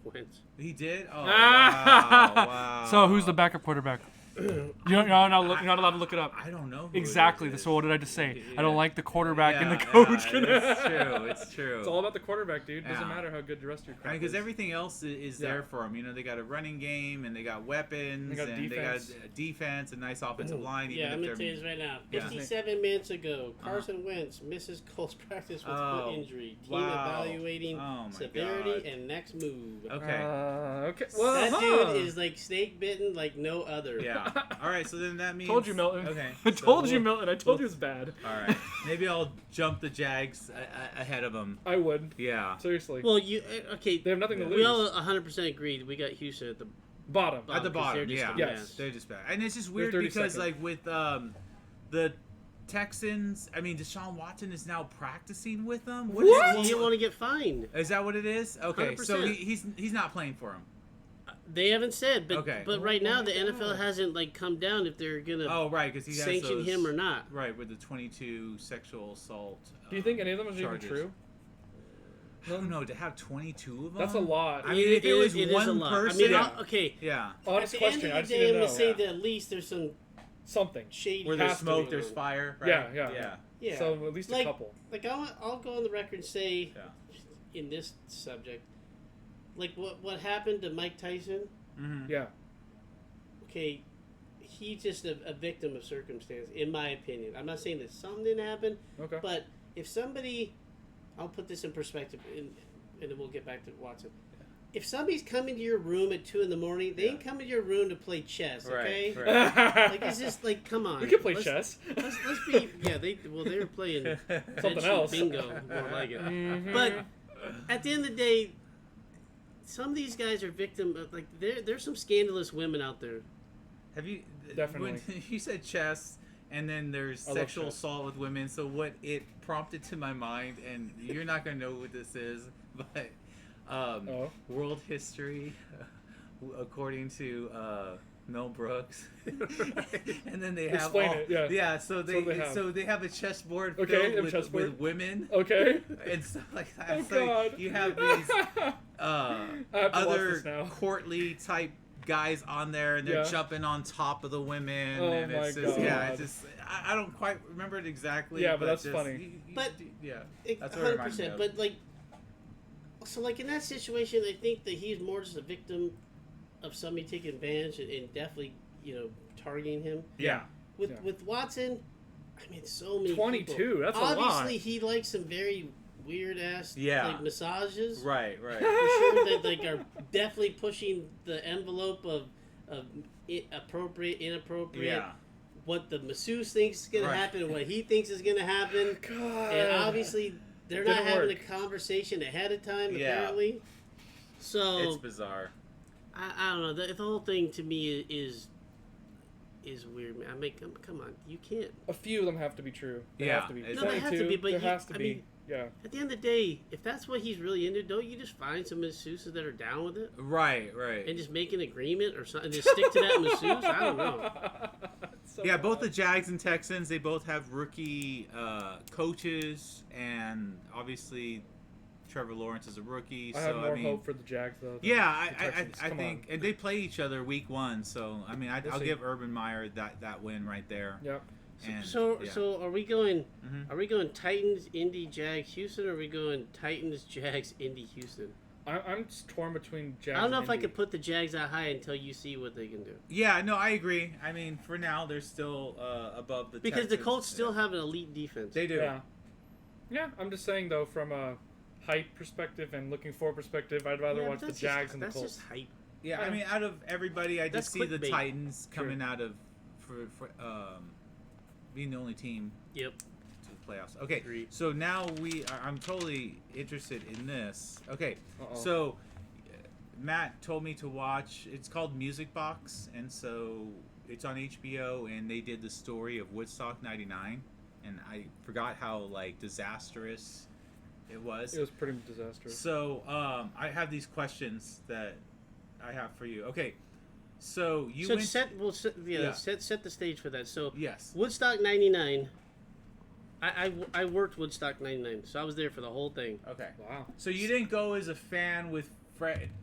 Wentz. He did. Oh, wow. So who's the backup quarterback? You're not allowed to look it up. I don't know. Exactly. So what did I just say? Yeah. I don't like the quarterback and the coach. It's true. It's all about the quarterback, dude. Doesn't matter how good the rest of your crap is. Because everything else is there for them. You know, they got a running game and they got weapons and they got defense and nice offensive line. Yeah, I'm gonna tell you this right now. 57 minutes ago, Carson Wentz misses Colts practice with foot injury. Team evaluating severity and next move. Okay. Well, that dude is like snake bitten like no other. Yeah. All right, so then that means... Told you, Milton. Okay. I told you, Milton. I told you it was bad. All right. Maybe I'll jump the Jags ahead of them. I would. Yeah. Seriously. Well, they have nothing to lose. We all 100% agreed. We got Houston at the bottom. At the bottom, Yes. They're just bad. And it's just weird because, like, with the Texans, I mean, Deshaun Watson is now practicing with them. What? He didn't want to get fined. Is that what it is? Okay, 100%. so he's not playing for him. They haven't said, but right now the NFL hasn't like come down if they're gonna because he has sanction him or not. Right, with the 22 sexual assault. Do you think any of them is even true? No, to have 22 of them. That's a lot. I mean, if it was one person, yeah. Honest question. At the end of the day, I'm gonna say that at least there's something shady. Where there's smoke, there's fire. Right? Yeah. So at least a couple. Like I'll go on the record and say, in this subject. Like what happened to Mike Tyson? Mm-hmm. Yeah. Okay, he's just a victim of circumstance, in my opinion. I'm not saying that something didn't happen, but if somebody, I'll put this in perspective, and then we'll get back to Watson. If somebody's coming to your room at 2 a.m, they ain't coming to your room to play chess, okay? Right. Like, it's just like, come on. We can play chess. Let's be. Yeah, they were playing something else. Bingo, more like it. Mm-hmm. But at the end of the day, some of these guys are victim of, like, there's some scandalous women out there. Have you definitely? When you said chess, and then there's sexual assault with women. So what it prompted to my mind, and you're not gonna know what this is, but world history, according to Mel Brooks, and then they have So they have a chessboard filled with women. Okay. And stuff like that. So you have these other courtly type guys on there, and they're jumping on top of the women, and it's just I don't quite remember it exactly. Yeah, but that's funny. But that's 100%. But like, so like in that situation, I think that he's more just a victim of somebody taking advantage and definitely targeting him. Yeah. With Watson, I mean, so many 22. People. That's a lot. Obviously, he likes some very weird ass like massages. Right. For sure, that like are definitely pushing the envelope of appropriate, inappropriate. Yeah. What the masseuse thinks is going to happen, and what he thinks is going to happen. God. And obviously, they're not having a conversation ahead of time, apparently. So it's bizarre. I don't know. The whole thing to me is weird, man. Come on, you can't. A few of them have to be true. They have to be. No, they have to be, but there has to be. Yeah. At the end of the day, if that's what he's really into, don't you just find some masseuses that are down with it? Right. And just make an agreement or something, and just stick to that masseuse? I don't know. So both the Jags and Texans, they both have rookie coaches, and obviously Trevor Lawrence is a rookie. I have more hope for the Jags, though. Yeah, I think, and they play each other week 1, so I mean, I'll give Urban Meyer that win right there. Yep. So are we going? Mm-hmm. Are we going Titans, Indy, Jags, Houston? Or are we going Titans, Jags, Indy, Houston? I'm just torn between Jags. I don't know and if Indy. I could put the Jags that high until you see what they can do. Yeah, no, I agree. I mean, for now, they're still above the because Texans. The Colts still have an elite defense. They do. Yeah. I'm just saying though, from a hype perspective and looking for perspective, I'd rather watch the Jags and the Colts. That's just hype. Yeah, I mean, out of everybody, I just see the Titans coming out of for being the only team to the playoffs. Okay, so now I'm totally interested in this. Okay, so Matt told me to watch, it's called Music Box, and so it's on HBO, and they did the story of Woodstock 99, and I forgot how, like, disastrous it was. It was pretty disastrous. So, I have these questions that I have for you. Okay. So you set the stage for that. So yes, Woodstock 99. I worked Woodstock 99, so I was there for the whole thing. Okay. Wow. So you didn't go as a fan with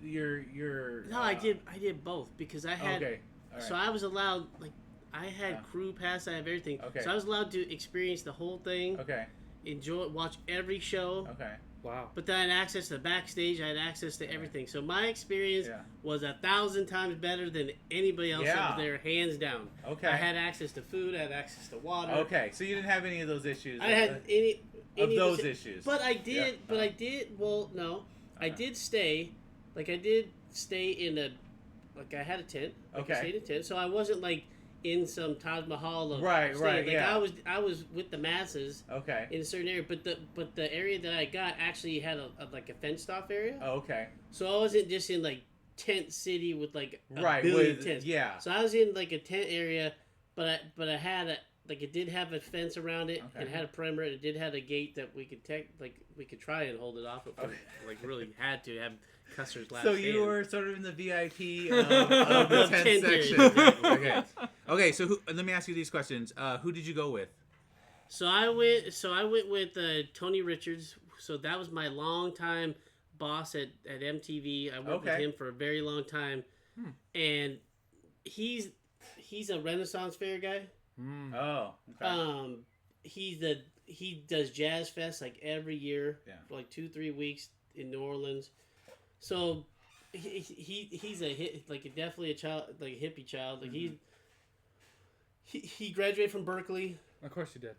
your. No, I did both because I had. Okay. All right. So I was allowed, like, I had crew pass, I have everything. Okay. So I was allowed to experience the whole thing. Okay. Enjoy, watch every show. Okay. Wow. But then I had access to the backstage. I had access to everything. So my experience was 1,000 times better than anybody else that was there, hands down. Okay. I had access to food. I had access to water. Okay. So you didn't have any of those issues. I had any of those issues. But I did. But I did. Well, no. I did stay. Like, I did stay in a. Like, I had a tent. Okay. I stayed in a tent. So I wasn't like in some Taj Mahal of right. Like, I was with the masses. Okay. In a certain area, but the area that I got actually had a fenced off area. Oh, okay. So I wasn't just in like tent city with like a billion tents. Yeah. So I was in like a tent area, but I had it did have a fence around it and had a perimeter. It did have a gate that we could try and hold it off. If we really had to have Custer's last. So you were sort of in the VIP of the tent section. Exactly. Okay. So let me ask you these questions. Who did you go with? So I went with Tony Richards. So that was my longtime boss at MTV. I worked with him for a very long time, and he's a Renaissance Fair guy. Oh, okay. He does Jazz Fest like every year for like 2-3 weeks in New Orleans. So he's definitely a child, like a hippie child. Like he graduated from Berkeley. Of course you did.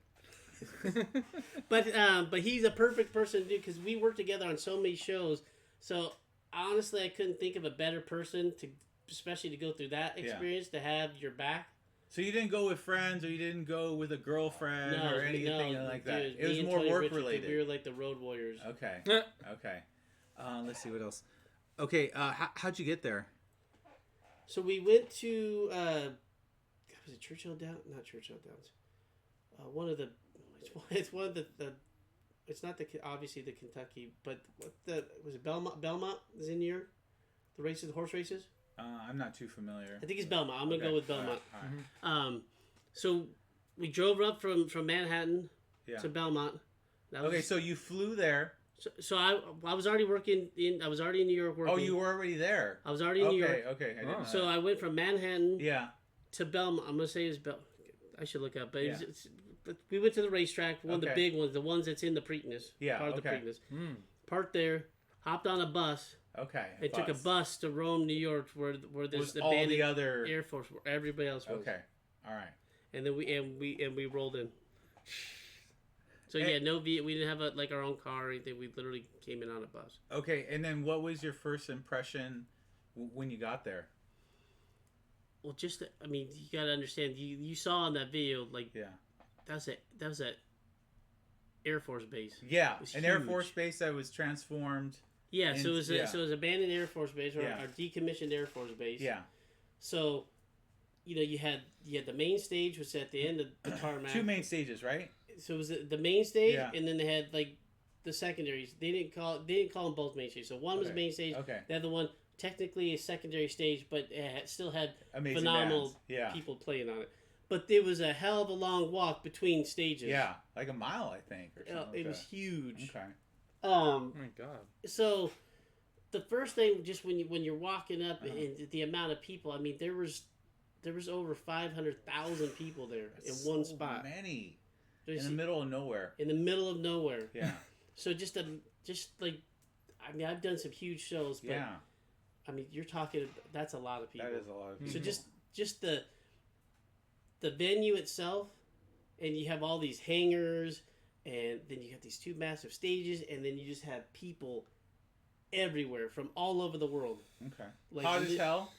But he's a perfect person to do because we worked together on so many shows. So honestly, I couldn't think of a better person especially to go through that experience to have your back. So you didn't go with friends, or you didn't go with a girlfriend, or anything like that. Dude, it was more work related. We were like the road warriors. Okay. Okay. Let's see what else. Okay. How'd you get there? So we went to was it Churchill Downs? Not Churchill Downs. One of the. It's one of the. It's not obviously the Kentucky, but was it Belmont? Belmont is in New York. The races, the horse races. I'm not too familiar. I think it's Belmont. I'm gonna go with Belmont. All right. So we drove up from Manhattan to Belmont. So you flew there. So I was already working I was already in New York working. Oh, you were already there. I was already in New York. Okay. I didn't know So that. I went from Manhattan. Yeah. To Belmont. I'm gonna say it's I should look up, but but we went to the racetrack, one of the big ones, the ones that's in the Preakness. Yeah. Part of the Preakness. Parked there, hopped on a bus. Okay. And took a bus to Rome, New York, where there's all the other Air Force, where everybody else was. Okay. All right. And then we rolled in. So we didn't have our own car or anything. We literally came in on a bus. Okay, and then what was your first impression when you got there? Well, you got to understand. You saw on that video, that was a Air Force base. Yeah, an Air Force base that was transformed. Yeah, so it was abandoned Air Force base, or our decommissioned Air Force base. Yeah. So, you had the main stage, which was at the end of the tarmac. 2 main stages, right? So it was the main stage, and then they had the secondaries. They didn't call them both main stages. So one was main stage. Okay. The other one technically a secondary stage, but it still had amazing phenomenal people playing on it. But there was a hell of a long walk between stages. Yeah, like a mile, I think. Or something it was huge. Okay. Oh my God. So the first thing, just when you're walking up and the amount of people, there was over 500,000 people there in one spot. Many. In the middle of nowhere. In the middle of nowhere. Yeah. So I've done some huge shows, but you're talking, that's a lot of people. That is a lot of people. So just the venue itself, and you have all these hangars, and then you have these 2 massive stages, and then you just have people everywhere from all over the world. Okay. Hot as hell?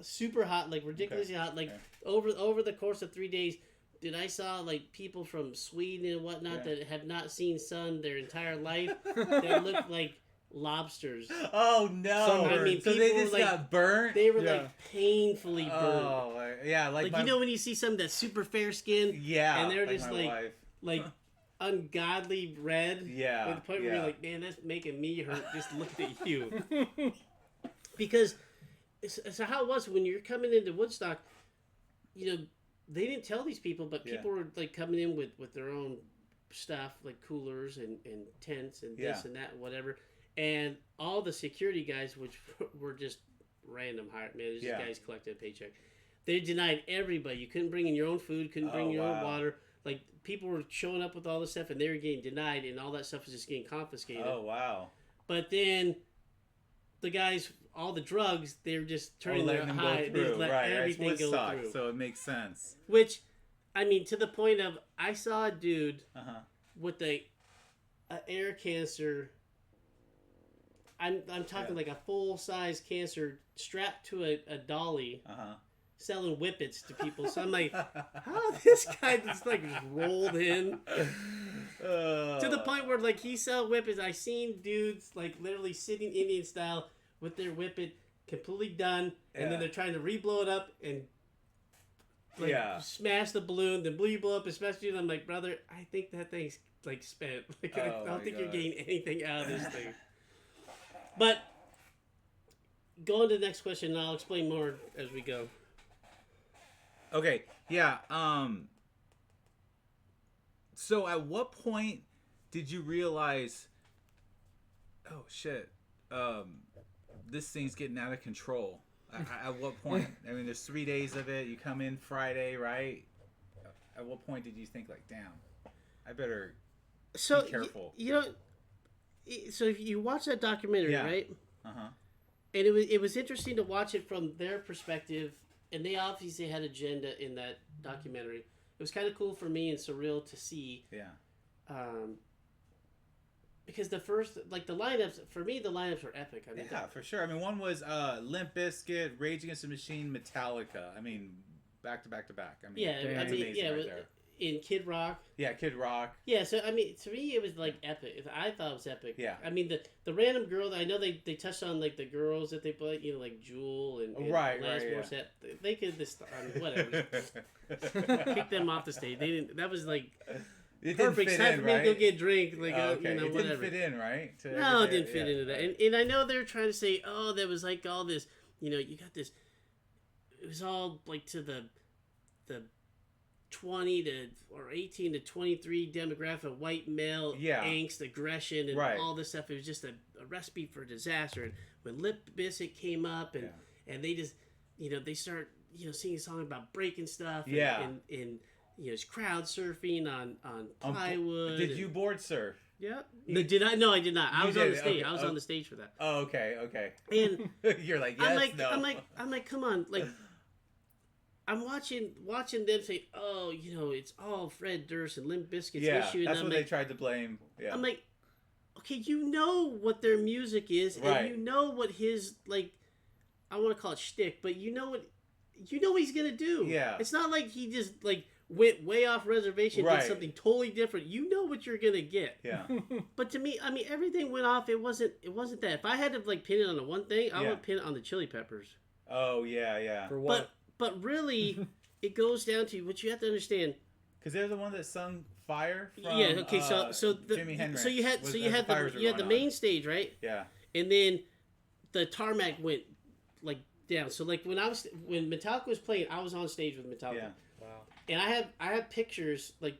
Super hot, ridiculously hot. Over the course of 3 days, dude, I saw people from Sweden and whatnot that have not seen sun their entire life that looked like lobsters. Oh no! So they just got burnt. They were painfully burnt. Oh yeah, when you see some that's super fair skinned. Yeah, and they're just ungodly red. Yeah, to the point where you're like, man, that's making me hurt just looking at you. Because so how it was when you're coming into Woodstock, they didn't tell these people, but people were coming in with their own stuff, coolers and tents and this and that and whatever. And all the security guys, which were just random hired, man, these guys collected a paycheck. They denied everybody. You couldn't bring in your own food, couldn't bring your own water. People were showing up with all this stuff, and they were getting denied, and all that stuff was just getting confiscated. Oh, wow. But then the guys, all the drugs, they were just turning their high. They just let everything go through. So it makes sense. Which, to the point of, I saw a dude with an air canister. I'm talking a full-size canister strapped to a dolly, selling whippets to people. So I'm like, how this guy just rolled in? To the point where he sell whippets. I seen dudes literally sitting Indian style with their whippet completely done, and then they're trying to re-blow it up and smash the balloon. The balloon blow up, especially. And I'm like, brother, I think that thing's spent. I don't think you're getting anything out of this thing. But go on to the next question, and I'll explain more as we go. Okay, yeah. So at what point did you realize, oh shit, this thing's getting out of control? At what point? There's 3 days of it. You come in Friday, right? At what point did you think damn, I better be careful? So if you watch that documentary, right? Uh-huh. And it was interesting to watch it from their perspective and they obviously had agenda in that documentary. It was kind of cool for me and surreal to see. Yeah. Because the lineups, for me, the lineups were epic. I mean, for sure. I mean, one was Limp Bizkit, Rage Against the Machine, Metallica. I mean, back to back to back. I mean, in Kid Rock. Yeah, Kid Rock. Yeah, so I mean, to me, it was like epic. I thought it was epic. Yeah. I mean, the random girl. I know they touched on like the girls that they play. You know, like Jewel and Lance Morissette. They could just whatever. Kick them off the stage. They didn't. That was like. It perfect. Didn't fit time in, for me right? to go get a drink. Like, okay. It didn't fit in, right? No, it didn't fit into that. And I know they're trying to say, oh, there was like all this, you got this. It was all like to the 20 to or 18 to 23 demographic of white male angst, aggression, and all this stuff. It was just a recipe for disaster. And when Limp Bizkit came up and they just, they start, singing a song about breaking stuff. And it's crowd surfing on plywood. Did you board surf? Yeah. Did I? No, I did not. I was on the stage. Okay. I was on the stage for that. Oh, okay. And you're like, yes, I'm like, come on, like. I'm watching them say, oh, it's all Fred Durst and Limp Bizkit's issue. And that's what they tried to blame. Yeah. I'm like, okay, what their music is, and what his like. I want to call it shtick, but what he's gonna do. Yeah. It's not like he just like. Went way off reservation, did something totally different. You know what you're gonna get. Yeah. But to me, I mean, everything went off. It wasn't that. If I had to like pin it on the one thing, I would pin it on the Chili Peppers. Oh yeah. For what? But really, it goes down to what you have to understand. Because they're the one that sung "Fire." From, Okay. So Jimi Hendrix. So you had the main stage, right? Yeah. And then the tarmac went like down. So like when Metallica was playing, I was on stage with Metallica. Yeah. Wow. And I have pictures, like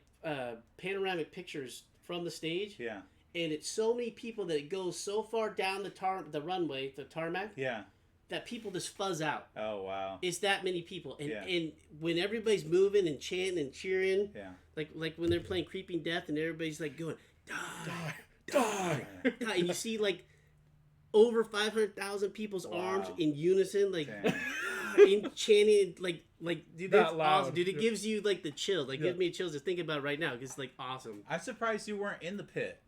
panoramic pictures from the stage. Yeah. And it's so many people that it goes so far down the runway, the tarmac. Yeah. That people just fuzz out. Oh wow. It's that many people, and when everybody's moving and chanting and cheering. Yeah. Like when they're playing Creeping Death and everybody's like going die, and you see like over 500,000 people's arms in unison, like. In chanting like dude, that's awesome. Dude, it gives you like the chills. Like gives me chills to think about it right now because it's like awesome. I'm surprised you weren't in the pit.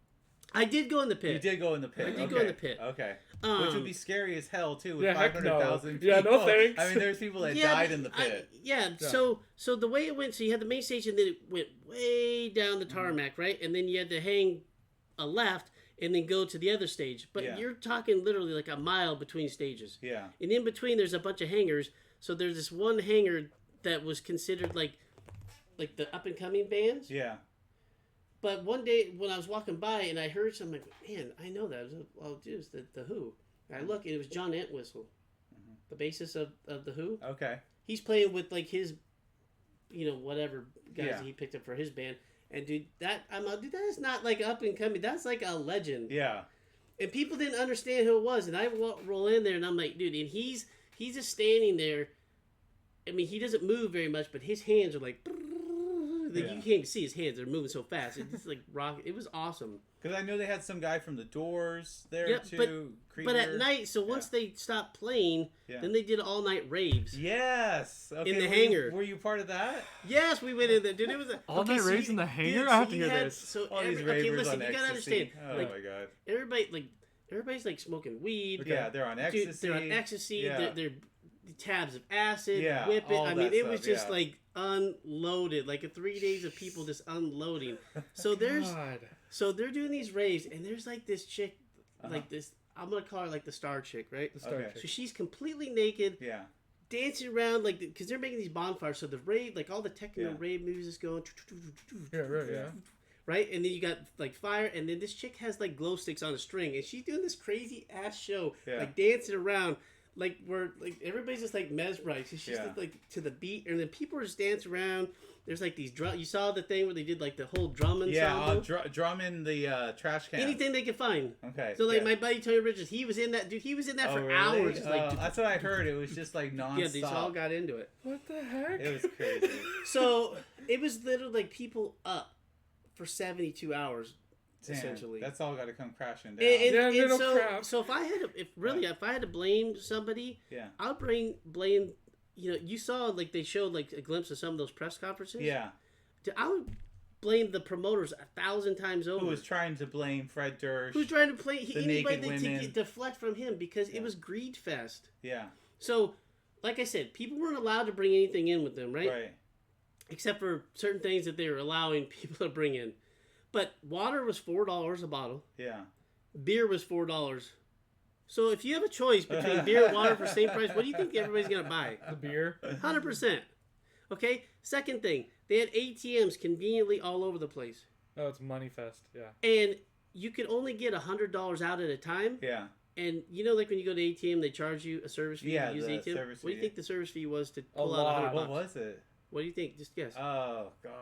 I did go in the pit. You did go in the pit. I did go in the pit. Okay. Which would be scary as hell too with 500,000 people. Yeah, no thanks. I mean, there's people that died in the pit. So the way it went, so you had the main stage and then it went way down the tarmac, right? And then you had to hang a left and then go to the other stage. But you're talking literally like a mile between stages. Yeah. And in between, there's a bunch of hangars. So there's this one hangar that was considered like the up-and-coming bands. Yeah. But one day when I was walking by and I heard something, like, man, I know that. Well, dude, it's the Who. And I look, and it was John Entwistle, the bassist of the Who. Okay. He's playing with like his, whatever guys that he picked up for his band. And dude, that is not like up and coming. That's like a legend. Yeah. And people didn't understand who it was. And I roll in there and I'm like, dude, and he's just standing there. I mean, he doesn't move very much, but his hands are like you can't even see his hands. They're moving so fast. It's just like rock. It was awesome. Because I know they had some guy from The Doors there too. But at night, so once they stopped playing, then they did all-night raves. Yes. Okay, in the hangar. Were you part of that? Yes, we went in there. Dude, it was all-night raves in the hangar? I have to hear this. So all these ravers listen, on you gotta ecstasy. understand. Oh my god. Everybody's like smoking weed. Okay. Yeah, they're on ecstasy. Dude, they're on ecstasy. Yeah. They're tabs of acid. Yeah, whip it. all I mean, that it was stuff, just like unloaded. Like 3 days of people just unloading. So So they're doing these raves, and there's like this chick, like this. I'm gonna call her like the star chick, right? The star chick. So she's completely naked. Yeah. Dancing around like because they're making these bonfires. So the rave, like all the techno rave music's going. Yeah, right. Yeah. Right, and then you got like fire, and then this chick has like glow sticks on a string, and she's doing this crazy ass show, like dancing around, like where like everybody's just like mesmerized. She's just like to the beat, and then people are just dancing around. There's like these drum. You saw the thing where they did like the whole drum ensemble. Yeah, drum in the trash can. Anything they could find. Okay. So like my buddy Tony Richards, he was in that. Dude, he was in that for really? hours. Like, that's what I heard. It was just like nonstop. Yeah, they all got into it. What the heck? It was crazy. So it was literally like people up for 72 hours. Damn, essentially, that's all got to come crashing down. So if I had to, if I had to blame somebody, I'll blame you saw like they showed like a glimpse of some of those press conferences. Yeah. I would blame the promoters 1,000 times over. Who was trying to blame Fred Durst? Who's trying to play anybody naked to deflect from him because it was greed fest. Yeah. So, like I said, people weren't allowed to bring anything in with them, right? Right. Except for certain things that they were allowing people to bring in. But water was $4 a bottle. Yeah. Beer was $4. So if you have a choice between beer and water for the same price, what do you think everybody's going to buy? The beer. 100%. Okay? Second thing, they had ATMs conveniently all over the place. Oh, it's Money Fest, yeah. And you could only get $100 out at a time. Yeah. And like when you go to ATM, they charge you a service fee to use the ATM? Service fee. What do you think the service fee was to pull A out lot. $100? What was it? What do you think? Just guess. Oh, God.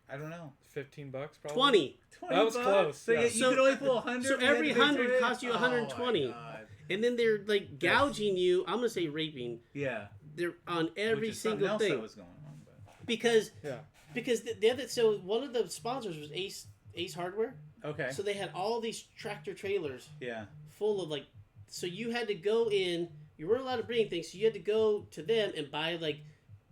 I don't know. $15 probably. 20. That was close. So yeah. you could only pull 100. So every 100 cost you Oh, 120. my God. And then they're like gouging you. I'm gonna say raping. Yeah. They're on every Which is single else thing that was going on. But... because Yeah. the other one of the sponsors was Ace Hardware. Okay. So they had all these tractor trailers. Yeah. Full of like, so you had to go in. You weren't allowed to bring things, so you had to go to them and buy like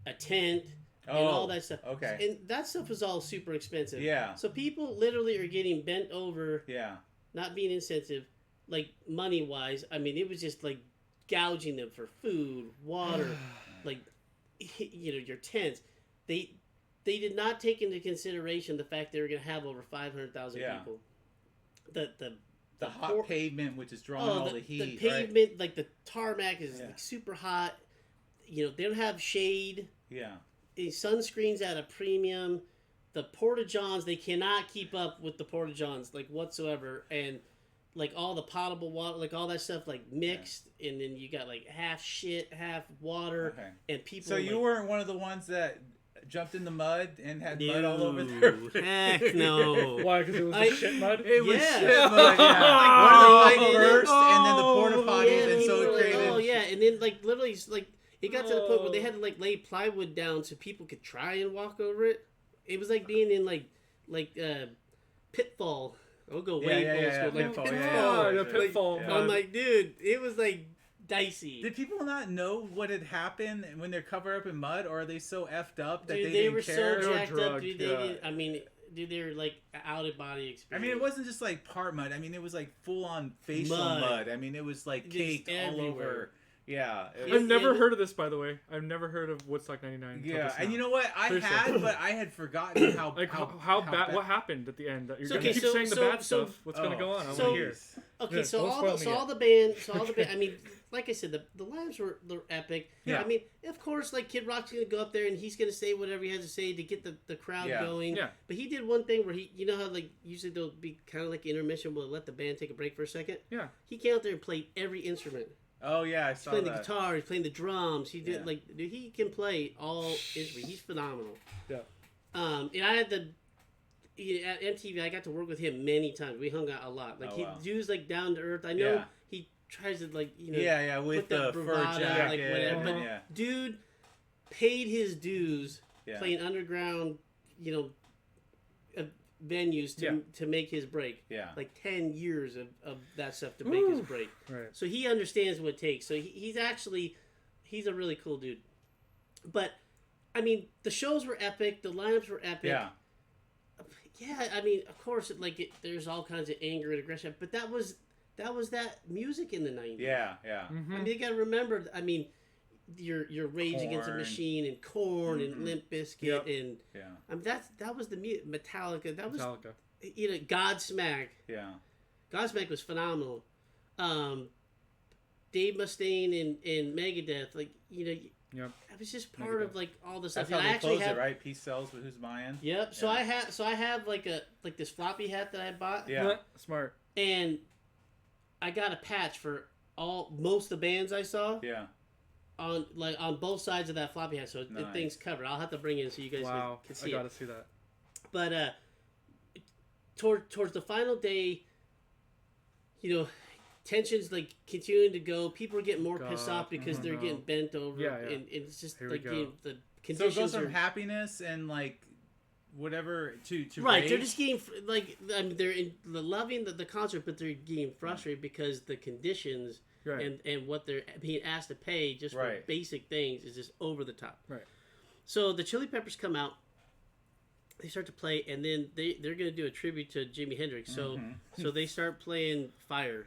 a tent. And all that stuff. Okay. And that stuff was all super expensive. Yeah. So people literally are getting bent over. Yeah. Not being insensitive, like money wise. I mean, it was just like gouging them for food, water, like your tents. They did not take into consideration the fact they were going to have over 500,000 people. The hot pavement, which is drawing all the heat. The pavement, right? Like the tarmac is like super hot. They don't have shade. Yeah. Sunscreens at a premium. The Porta-Johns, they cannot keep up with the Porta-Johns like whatsoever, and like all the potable water, like all that stuff like mixed, and then you got like half shit, half water, and people. So you weren't one of the ones that jumped in the mud and had mud all over their heck no. Why? Because it was shit mud? It was shit mud, yeah. One of the first, and then the porta potties, and so it created... Oh, yeah, and then like literally like it got to the point where they had to like lay plywood down so people could try and walk over it. It was like being in like Pitfall. I'll go way old school. Like Pitfall. Pitfall. Like, I'm like, dude, it was like dicey. Did people not know what had happened when they're covered up in mud, or are they so effed up that dude, they they didn't were care? so jacked up, dude. They didn't, I mean, dude, they were like out of body experience. I mean, it wasn't just like part mud. I mean, it was like full on facial mud. I mean, it was like caked all over. Yeah. I've never heard of this, by the way. I've never heard of Woodstock 99. Yeah, and you know what? I had, but I had forgotten how bad. What happened at the end? You're gonna keep saying the bad stuff. What's gonna go on? I want to hear. Okay, so all the band. I mean, like I said, the lives were epic. Yeah. I mean, of course, like Kid Rock's gonna go up there and he's gonna say whatever he has to say to get the crowd going. Yeah. But he did one thing where how like usually there'll be kind of like intermission, we'll let the band take a break for a second. Yeah. He came out there and played every instrument. Oh yeah, I saw that. He's playing the guitar. He's playing the drums. He did dude, he can play all instruments. He's phenomenal. Yeah. And I had at MTV. I got to work with him many times. We hung out a lot. Like dude's like down to earth. I know he tries to like with the fur jacket, like whatever. But dude paid his dues playing underground, venues to make his break. Yeah. Like 10 years of that stuff to make his break. Right. So he understands what it takes. So he's a really cool dude. But I mean, the shows were epic, the lineups were epic. Yeah. Yeah, I mean, of course there's all kinds of anger and aggression, but that was that music in the 90s. Yeah, yeah. Mm-hmm. I mean, you got to remember, I mean, your Rage Against the Machine and Korn and Limp Bizkit and I mean that was the music. Metallica. That was Godsmack. Yeah, Godsmack was phenomenal. Dave Mustaine and Megadeth, like Yep. I was just part of like all the stuff. That's how they close it, right? Peace sells, but who's buying? Yep. So I have like this floppy hat that I bought. Yeah, smart. And I got a patch for most of the bands I saw. Yeah. On both sides of that floppy hat, so the thing's covered. I'll have to bring it so you guys can see it. I gotta see that. But towards the final day, tensions like continuing to go. People are getting more pissed off because they're getting bent over. Yeah. And it's just Here like the conditions. So it goes from happiness and like whatever to right. rage. They're just getting like they're loving the concert, but they're getting frustrated because the conditions and what they're being asked to pay just for basic things is just over the top. Right. So the Chili Peppers come out, they start to play, and then they're going to do a tribute to Jimi Hendrix. So so they start playing Fire.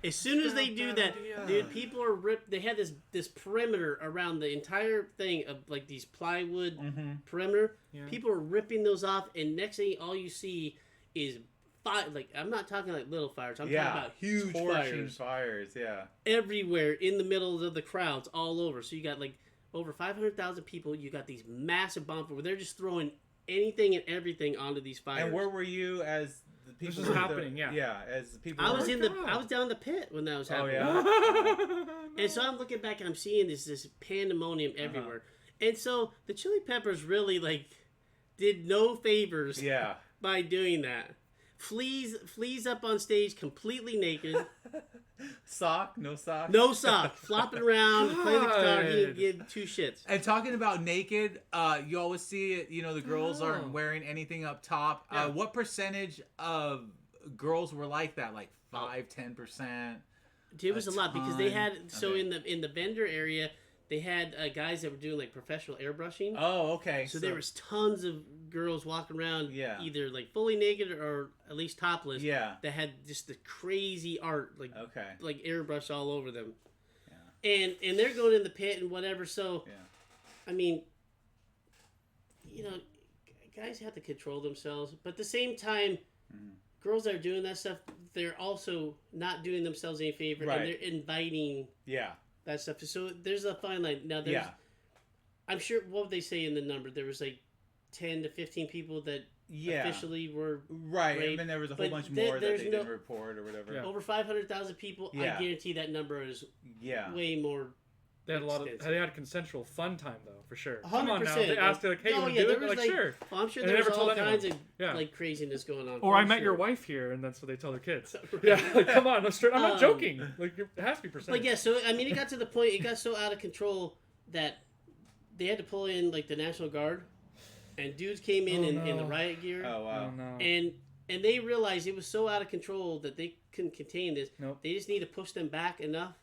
As soon as they do that, dude, people are ripped. They had this perimeter around the entire thing of like these plywood perimeter. Yeah. People are ripping those off, and next thing all you see is fire. Like, I'm not talking like little fires. I'm talking about huge fires. Yeah, everywhere in the middle of the crowds, all over. So you got like over 500,000 people. You got these massive bonfires where they're just throwing anything and everything onto these fires. And where were you as the people? This is happening. As the people. I was I was down in the pit when that was happening. Oh yeah. And so I'm looking back and I'm seeing this pandemonium everywhere. And so the Chili Peppers really like did no favors. By doing that. Flees up on stage completely naked. No sock? No sock. Flopping around, playing the guitar. He didn't give two shits. And talking about naked, you always see it, the girls aren't wearing anything up top. Yeah. What percentage of girls were like that? Like 5-10%? It was a lot because they had, in the vendor area, they had guys that were doing like professional airbrushing. Oh, okay. So there was tons of girls walking around, either like fully naked or at least topless. Yeah. That had just the crazy art, like airbrush all over them. Yeah. And they're going in the pit and whatever. So, I mean, guys have to control themselves, but at the same time, girls that are doing that stuff, they're also not doing themselves any favor, and they're inviting. Yeah. That stuff. So there's a fine line. Now, I'm sure, what would they say in the number? There was like 10 to 15 people that officially were raped. And then there was a whole bunch more that they didn't report or whatever. Yeah. Over 500,000 people, I guarantee that number is way more. They had they had consensual fun time though, for sure. 100%. Come on now. They asked like, hey, you want to do it? We're like, sure. Well, I'm sure there was all kinds of like craziness going on. Or I met your wife here, and that's what they tell their kids. Yeah, like, come on, I'm not joking. Like, it has to be percentage. Like, so I mean, it got to the point, it got so out of control that they had to pull in like the National Guard, and dudes came in the riot gear. Oh wow. Oh, no. And they realized it was so out of control that they couldn't contain this. Nope. They just need to push them back enough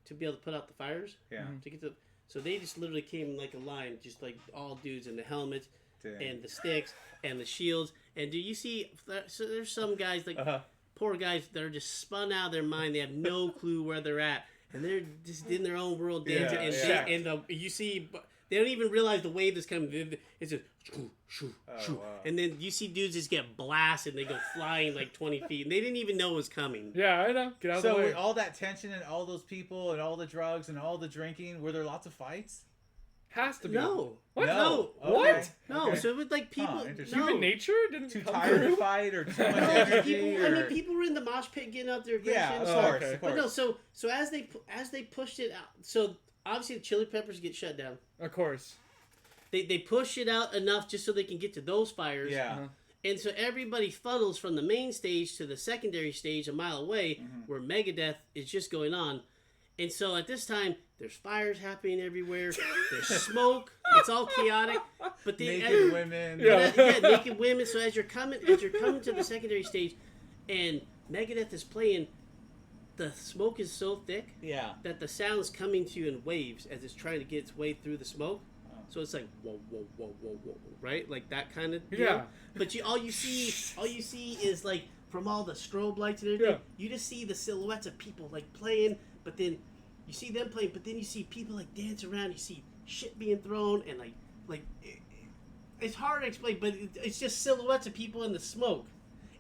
to be able to put out the fires. Yeah. To get to. So they just literally came in like a line, just like all dudes in the helmets and the sticks and the shields. And do you see? So there's some guys like poor guys that are just spun out of their mind. They have no clue where they're at, and they're just in their own world dancing. You see, they don't even realize the wave that's coming. It's just shoo, shoo, shoo. Wow. And then you see dudes just get blasted and they go flying like 20 feet, and they didn't even know it was coming. Yeah, I know. Get out of the way. So with all that tension and all those people and all the drugs and all the drinking, were there lots of fights? Has to be. No. What? No. Okay. What? No. So with like people, human nature didn't too come tired through? to fight or too much energy. I mean, people were in the mosh pit getting out their aggression. Yeah, of course. But no. So as they pushed it out, so obviously the Chili Peppers get shut down. Of course. They push it out enough just so they can get to those fires. Yeah. And so everybody funnels from the main stage to the secondary stage a mile away, where Megadeth is just going on. And so at this time, there's fires happening everywhere. There's smoke. It's all chaotic. But naked women. Naked women. So as you're coming to the secondary stage, and Megadeth is playing, the smoke is so thick that the sound's coming to you in waves as it's trying to get its way through the smoke. So it's like whoa, whoa, whoa, whoa, whoa, right? Like that kind of deal. Yeah. But all you see is like from all the strobe lights and everything. Yeah. You just see the silhouettes of people like playing, but then you see them playing, but then you see people like dance around. You see shit being thrown and like it's hard to explain, but it's just silhouettes of people in the smoke.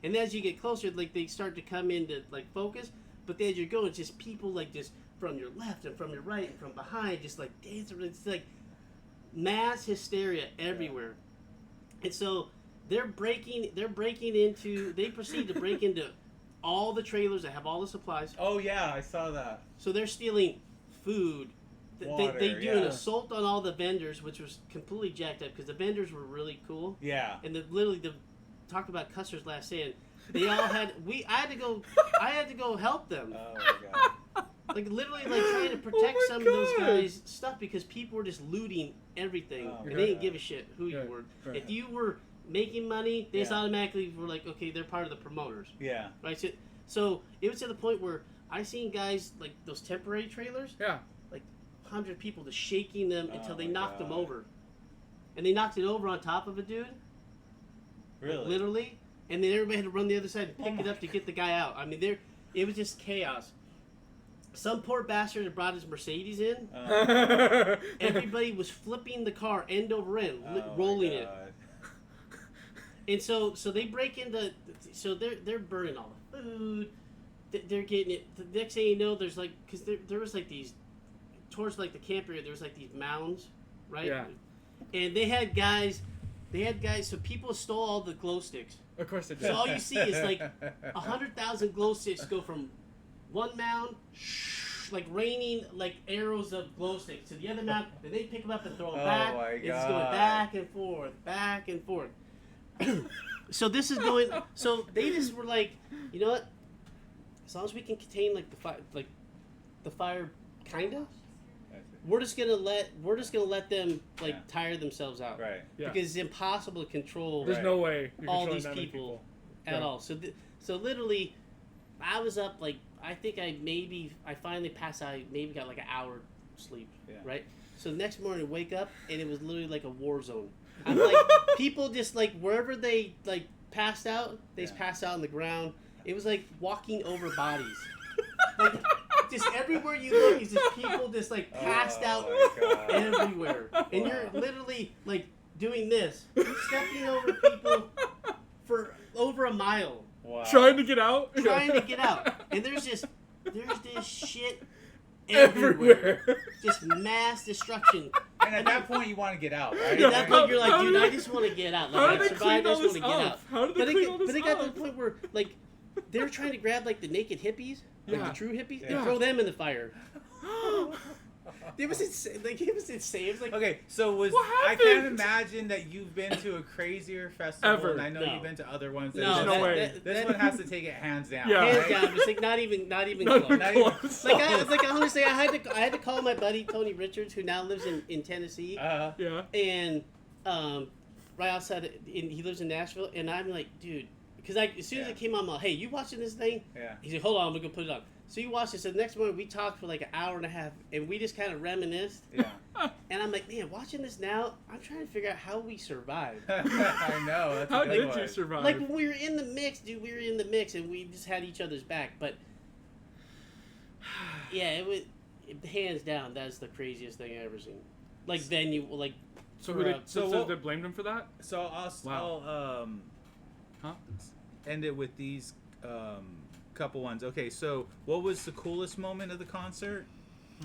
And as you get closer, like they start to come into like focus. But then as you're going, it's just people like just from your left and from your right and from behind, just like dancing. It's like mass hysteria everywhere. And so they proceed to break into all the trailers that have all the supplies. Oh yeah, I saw that. So they're stealing food. Water, they do an assault on all the vendors, which was completely jacked up because the vendors were really cool. Yeah. And talk about Custer's last stand. They all had I had to go help them. Oh my god. Like literally like trying to protect some of those guys' stuff because people were just looting everything and they didn't give a shit who you were. Right. If you were making money, they just automatically were like, okay, they're part of the promoters. Yeah. Right. So it was to the point where I seen guys like those temporary trailers. Yeah. 100 people just shaking them until they knocked them over, and they knocked it over on top of a dude. Really? Like, literally, and then everybody had to run the other side and pick it up to get the guy out. I mean, it was just chaos. Some poor bastard had brought his Mercedes in. Everybody was flipping the car end over end, rolling it. And so they break into, so they're burning all the food. They're getting it. The next thing you know, there's like, because there was like these, towards like the camp area, there was like these mounds, right? Yeah. And they had guys, so people stole all the glow sticks. Of course they did. So all you see is like 100,000 glow sticks go from one mound, like raining like arrows of glow sticks to the other mound. Then they pick them up and throw them back. My It's just going back and forth, back and forth. So this is going. So they just were like, you know what? As long as we can contain like the fire, kinda. We're just gonna let them tire themselves out, Right? Yeah. Because it's impossible to control. There's no way you're all controlling these that many people Yeah. at all. So literally, I was up like I think I finally passed out. I maybe got like an hour sleep, right? So the next morning, wake up and it was literally like a war zone. I'm like, people just like wherever they like passed out, they just passed out on the ground. It was like walking over bodies. Like, just everywhere you look is just people just like passed out everywhere, and you're literally like doing this, stepping over people for over a mile, Trying to get out. and there's this shit everywhere, just mass destruction. And at that point, you want to get out, right? At that point, you're like, dude, I just want to get out. Like, I survived, I just want to get out. How did they clean all this But it got to up? the point where like they were trying to grab like the naked hippies, like the true hippies, and Yeah. throw them in the fire. It was insane. Like, it was insane. It was like, Okay, so What I can't happened? imagine that you've been to a crazier festival, Ever. and I know No. you've been to other ones. no, There's no that- way. that- This that- one has to take it hands down. Yeah. hands right? down. It's like not even Not close. even Not even- close. Like honestly, I had to call my buddy Tony Richards, who now lives in Tennessee, Yeah. and right outside, he lives in Nashville, and I'm like, dude, because as soon as it came on, I'm like, hey, you watching this thing? Yeah. He's like, hold on, we're gonna put it on. So you watched it. So the next morning we talked for like an hour and a half, and we just kind of reminisced. Yeah. And I'm like, man, watching this now, I'm trying to figure out how we survived. I know. That's How a good did one. you survive? Like when we were in the mix, dude, we were in the mix, and we just had each other's back. But yeah, hands down, that's the craziest thing I've ever seen. Like venue, like so for, who did, so so what- they blamed him for that? So I'll Huh? end it with these couple ones. Okay, so what was the coolest moment of the concert?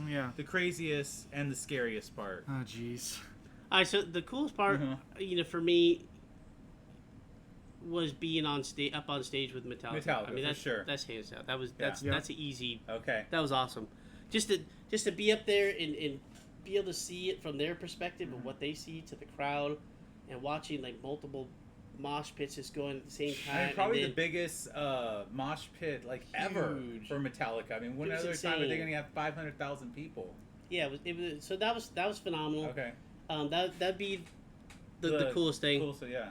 Yeah. The craziest and the scariest part? Oh, jeez. All right, so the coolest part, for me, was being up on stage with Metallica. Metallica, I mean, for that's sure. That's hands down. That's Yeah. an easy. Okay. That was awesome. Just to be up there and be able to see it from their perspective and what they see to the crowd, and watching like multiple mosh pits just going at the same time. I mean, probably and the biggest mosh pit ever Huge. for Metallica. I mean, when It was other time are they insane. going to have 500,000 people? Yeah, it was so that was phenomenal. Okay. That'd be the coolest thing. Cool, so yeah.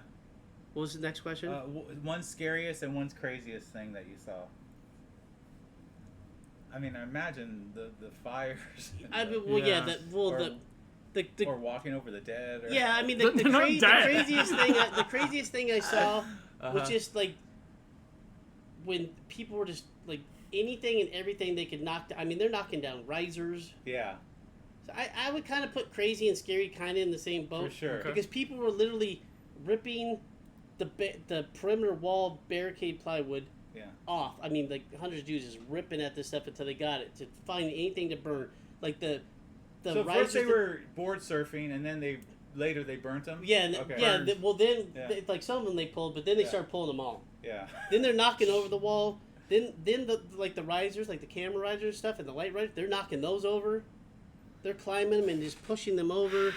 What was the next question? One's scariest and one's craziest thing that you saw. I mean, I imagine the fires. Or walking over the dead. Or, Yeah, I mean They're not dead. the craziest thing I saw was just like when people were just like anything and everything they could knock down. I mean, they're knocking down risers. Yeah, So I would kind of put crazy and scary kind of in the same boat. for sure. Okay. Because people were literally ripping the perimeter wall barricade plywood Yeah. off. I mean, like hundreds of dudes just ripping at this stuff until they got it to find anything to burn. Like the So risers first they that- were board surfing, and then later they burnt them. Yeah, Okay. Yeah. like some of them they pulled, but then they Yeah. started pulling them all. Yeah. Then they're knocking over the wall. Then the risers, like the camera risers and stuff, and the light risers, they're knocking those over. They're climbing them and just pushing them over.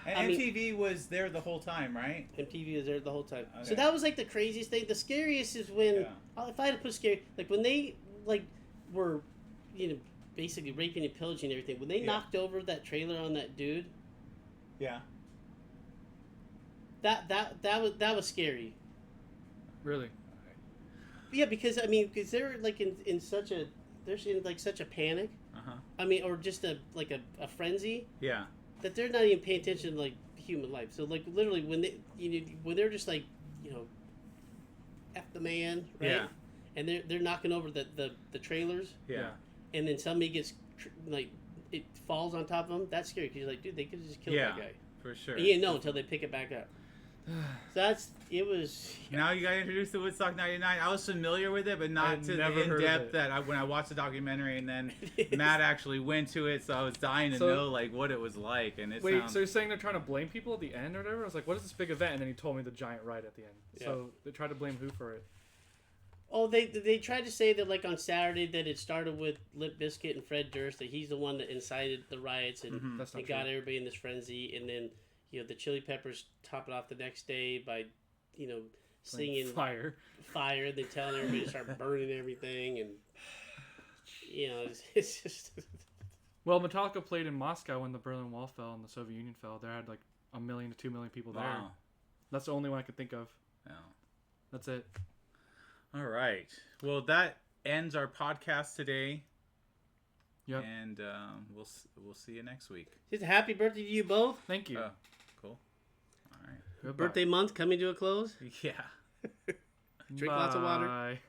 And I mean- MTV was there the whole time, right? And TV was there the whole time. So Okay. that was like the craziest thing. The scariest is when, if I had to put scary, like when they were, basically raping and pillaging everything. When they knocked over that trailer on that dude, Yeah. that was scary. Really? Yeah, because I mean, because they're like in such a in like such a panic. I mean, or just a frenzy. Yeah. That they're not even paying attention to like human life. So like literally when they're just like F the man, right? Yeah. And they're knocking over the trailers. Yeah. And then somebody gets it falls on top of them. That's scary because you're like, dude, they could have just killed that guy. For sure. And you didn't know until they pick it back up. So it was. Now you got introduced to Woodstock '99. I was familiar with it, but not to the in depth that when I watched the documentary, and then Matt actually went to it, so I was dying to know like what it was like. And so you're saying they're trying to blame people at the end or whatever? I was like, what is this big event? And then he told me the giant riot at the end. Yeah. So they tried to blame who for it? Oh, they tried to say that like on Saturday that it started with Limp Bizkit and Fred Durst, that he's the one that incited the riots and got everybody in this frenzy, and then the Chili Peppers top it off the next day by singing fire, and then telling everybody to start burning everything, and it's just. Well, Metallica played in Moscow when the Berlin Wall fell and the Soviet Union fell. There had like 1 million to 2 million people there. Wow. That's the only one I could think of. Yeah. That's it. All right. Well, that ends our podcast today. Yep. And we'll see you next week. Just a happy birthday to you both. Thank you. Cool. All right. Goodbye. Birthday month coming to a close. Yeah. Drink lots of water. Bye.